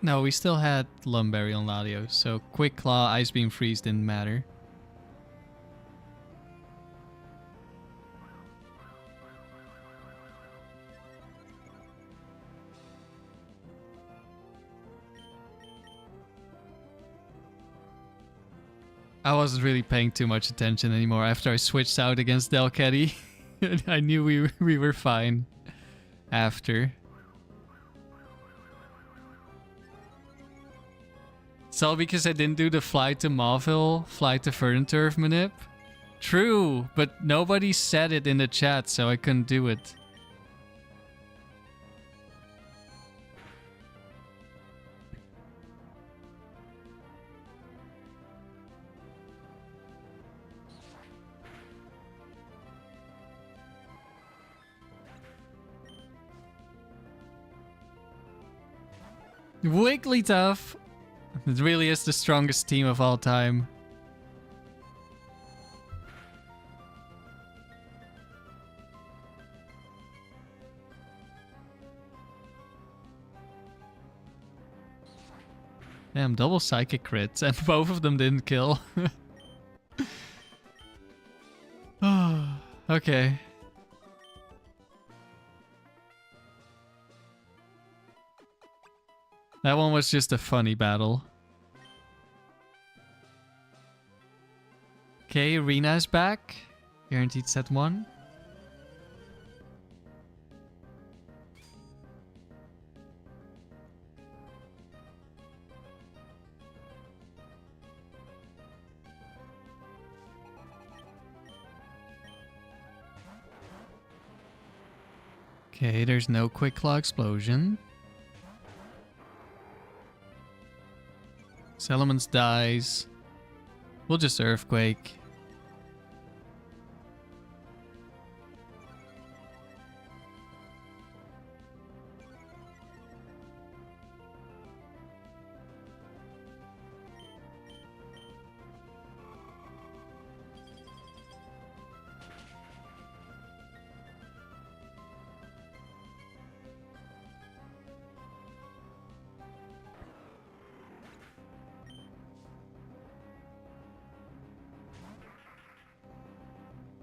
no, we still had Lum Berry on Latios, so Quick Claw, Ice Beam, Freeze didn't matter. I wasn't really paying too much attention anymore after I switched out against Delcatty. I knew we were fine. after. It's all because I didn't do the fly to Mauville, fly to Verdanturf manip. True, but nobody said it in the chat, so I couldn't do it. Wigglytuff! It really is the strongest team of all time. Damn, double psychic crits, and both of them didn't kill. Oh, okay. That one was just a funny battle. Okay, Rena is back. Guaranteed set 1. Okay, there's no quick claw explosion. Salamence dies. We'll just Earthquake.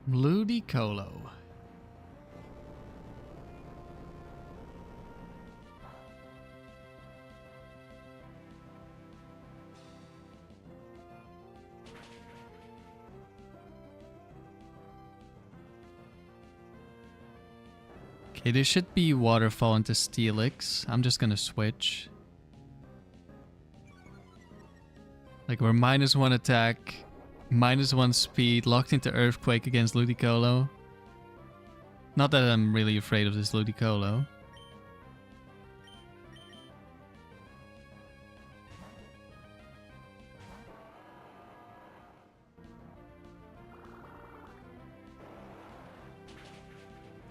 Ludicolo. Okay, there should be Waterfall into Steelix. I'm just gonna switch. Like, we're -1 attack, -1 speed, locked into Earthquake against Ludicolo. Not that I'm really afraid of this Ludicolo.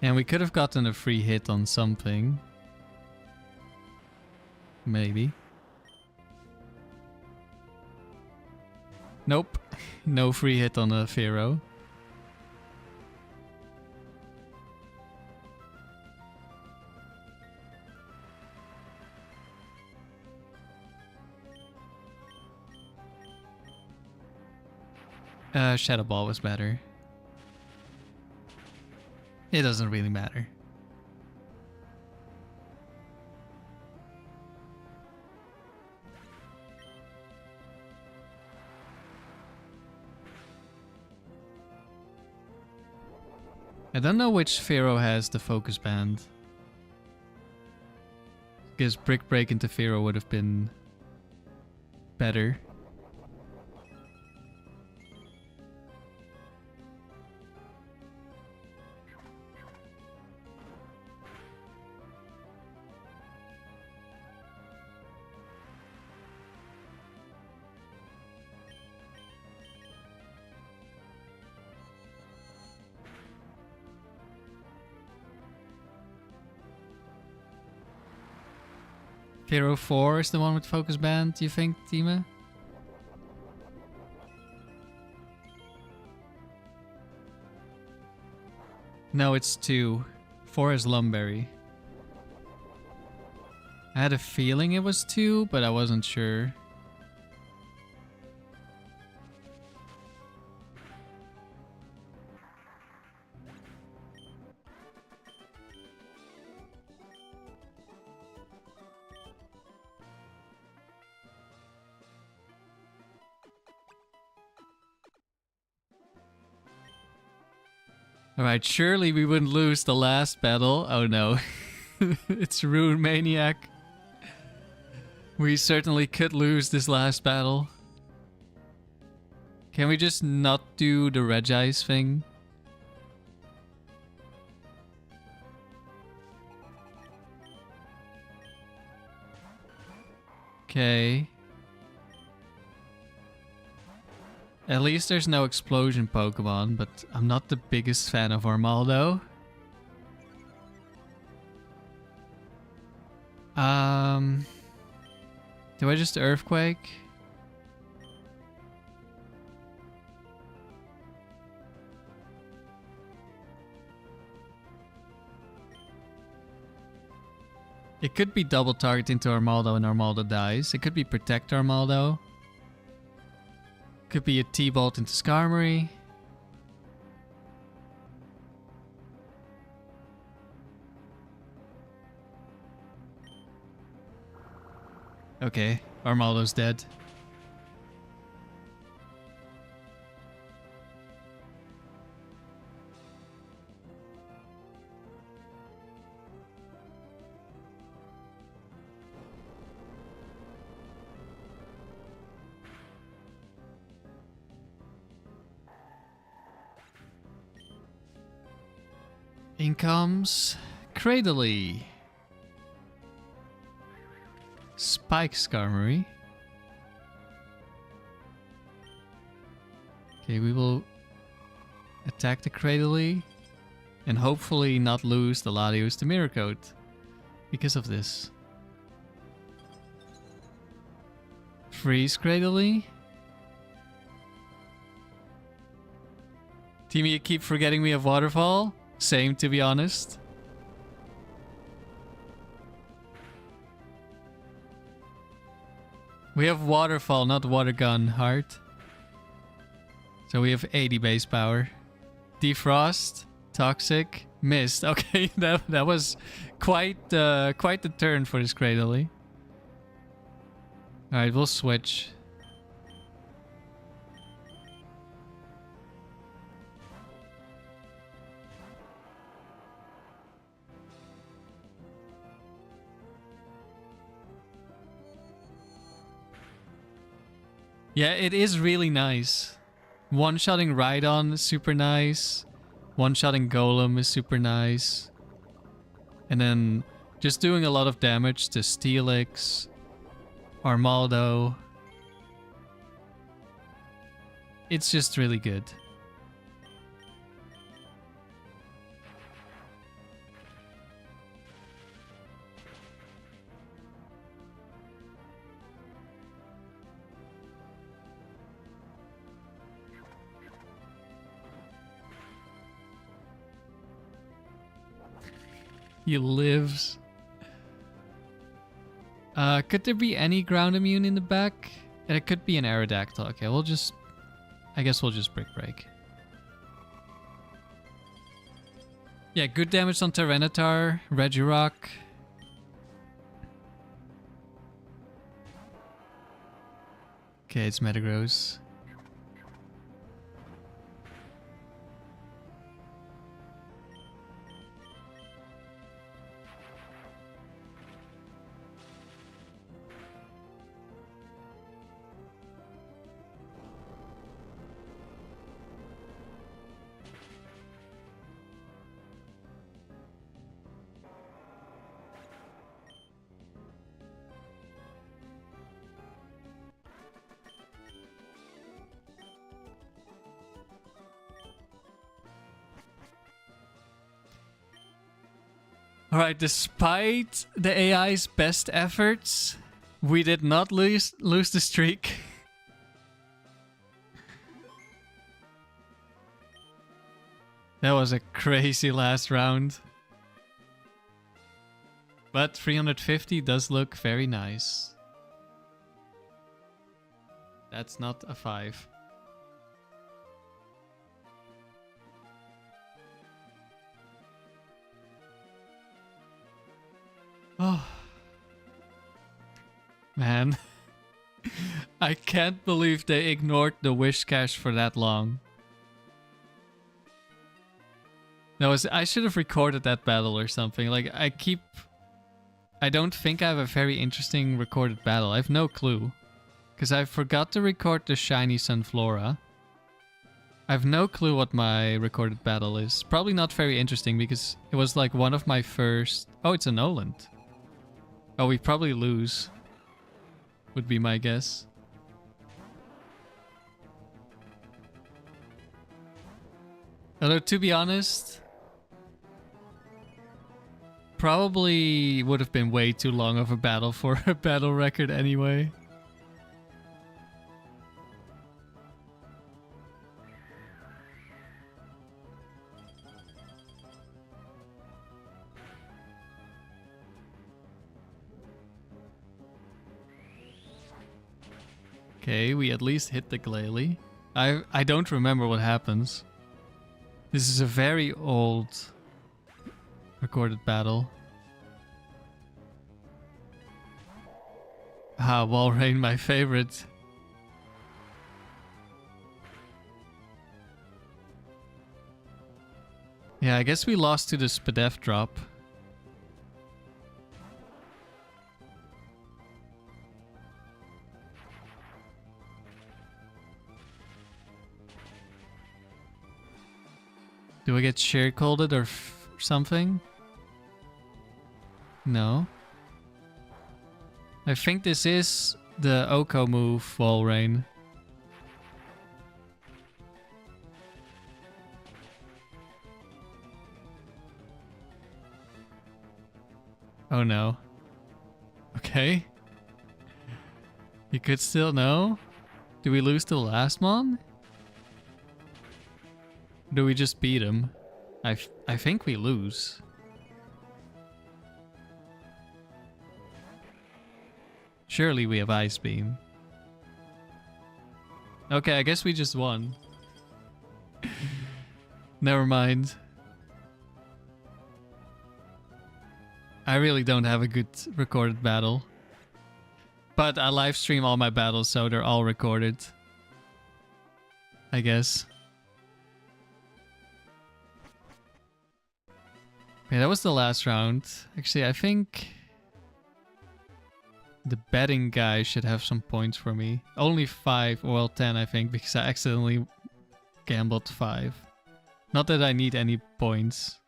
And we could have gotten a free hit on something. Maybe. Nope. No free hit on a Pharaoh. Shadow Ball was better. It doesn't really matter. I don't know which Pharaoh has the focus band. Because Brick Break into Pharaoh would have been better. Pharaoh 4 is the one with focus band, do you think, Tima? No, it's 2. 4 is Lum Berry. I had a feeling it was 2, but I wasn't sure. Alright, surely we wouldn't lose the last battle. Oh no. It's Rune Maniac. We certainly could lose this last battle. Can we just not do the Regice thing? Okay. At least there's no explosion Pokemon, but I'm not the biggest fan of Armaldo. Do I just Earthquake? It could be double targeting to Armaldo and Armaldo dies. It could be protect Armaldo. Could be a T-Bolt into Skarmory. Okay, Armaldo's dead. In comes Cradily. Spike Skarmory. Okay, we will attack the Cradily and hopefully not lose the Latios to Mirror Coat because of this. Freeze Cradily. Timmy, you keep forgetting we have Waterfall. Same, to be honest. We have Waterfall, not Water Gun, Heart. So we have 80 base power. Defrost, Toxic, Mist. Okay, that was quite the turn for this Cradily. Alright, we'll switch. Yeah, it is really nice. One-shotting Rhydon is super nice. One-shotting Golem is super nice. And then just doing a lot of damage to Steelix, Armaldo. It's just really good. He lives. Could there be any ground immune in the back? And it could be an Aerodactyl. Okay, we'll just... I guess we'll just Brick Break. Yeah, good damage on Tyranitar, Regirock. Okay, it's Metagross. Alright, despite the AI's best efforts, we did not lose the streak. That was a crazy last round. But 350 does look very nice. That's not a 5. Oh, man. I can't believe they ignored the wish cache for that long. I should have recorded that battle or something. Like, I keep I don't think I have a very interesting recorded battle. I have no clue. Because I forgot to record the shiny Sunflora. I have no clue what my recorded battle is. Probably not very interesting because it was like one of my first... Oh, it's a Noland. Oh, we probably lose. Would be my guess. Although, to be honest... Probably would have been way too long of a battle for a battle record anyway. Okay, we at least hit the Glalie. I don't remember what happens. This is a very old recorded battle. Ah, Walrein, my favorite. Yeah, I guess we lost to the Spadef drop. Do I get share colded or something? No. I think this is the Oko move, Walrein. Oh no. Okay. You could still know. Do we lose to the last one? Do we just beat him? I think we lose. Surely we have Ice Beam. Okay, I guess we just won. Never mind. I really don't have a good recorded battle. But I live stream all my battles, so they're all recorded. I guess. Okay, that was the last round. Actually, I think the betting guy should have some points for me. Only 5, well 10 I think, because I accidentally gambled 5. Not that I need any points.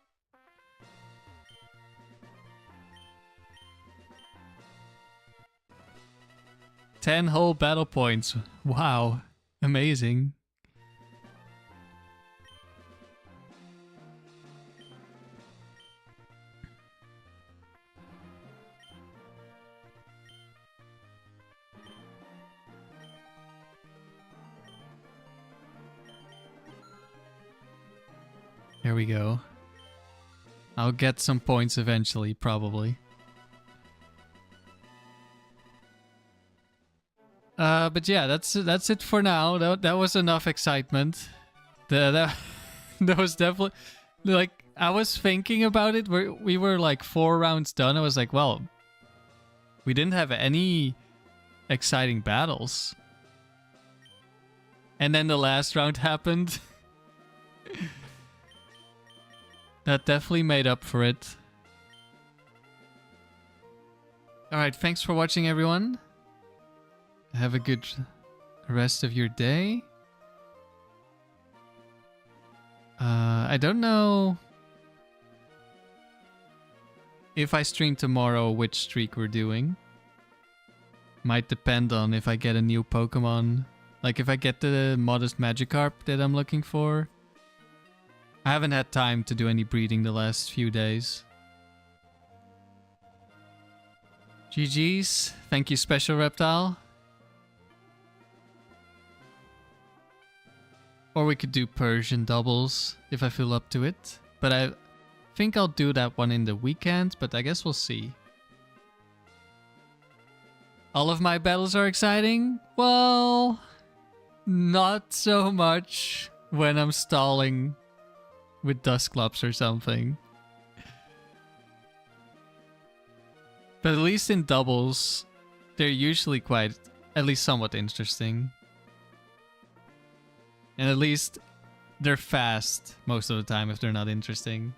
Ten whole battle points. Wow. Amazing. There we go. I'll get some points eventually, probably. But yeah, that's it for now. That was enough excitement. That was definitely... Like, I was thinking about it. We were like 4 rounds done. I was like, well, we didn't have any exciting battles. And then the last round happened. That definitely made up for it. Alright, thanks for watching, everyone. Have a good rest of your day. I don't know if I stream tomorrow which streak we're doing. Might depend on if I get a new Pokemon. Like if I get the modest Magikarp that I'm looking for. I haven't had time to do any breeding the last few days. GG's. Thank you, Special Reptile. Or we could do Persian doubles if I feel up to it. But I think I'll do that one in the weekend, but I guess we'll see. All of my battles are exciting? Well, not so much when I'm stalling with Dusclops or something. But at least in doubles, they're usually quite, at least somewhat interesting. And at least they're fast most of the time if they're not interesting.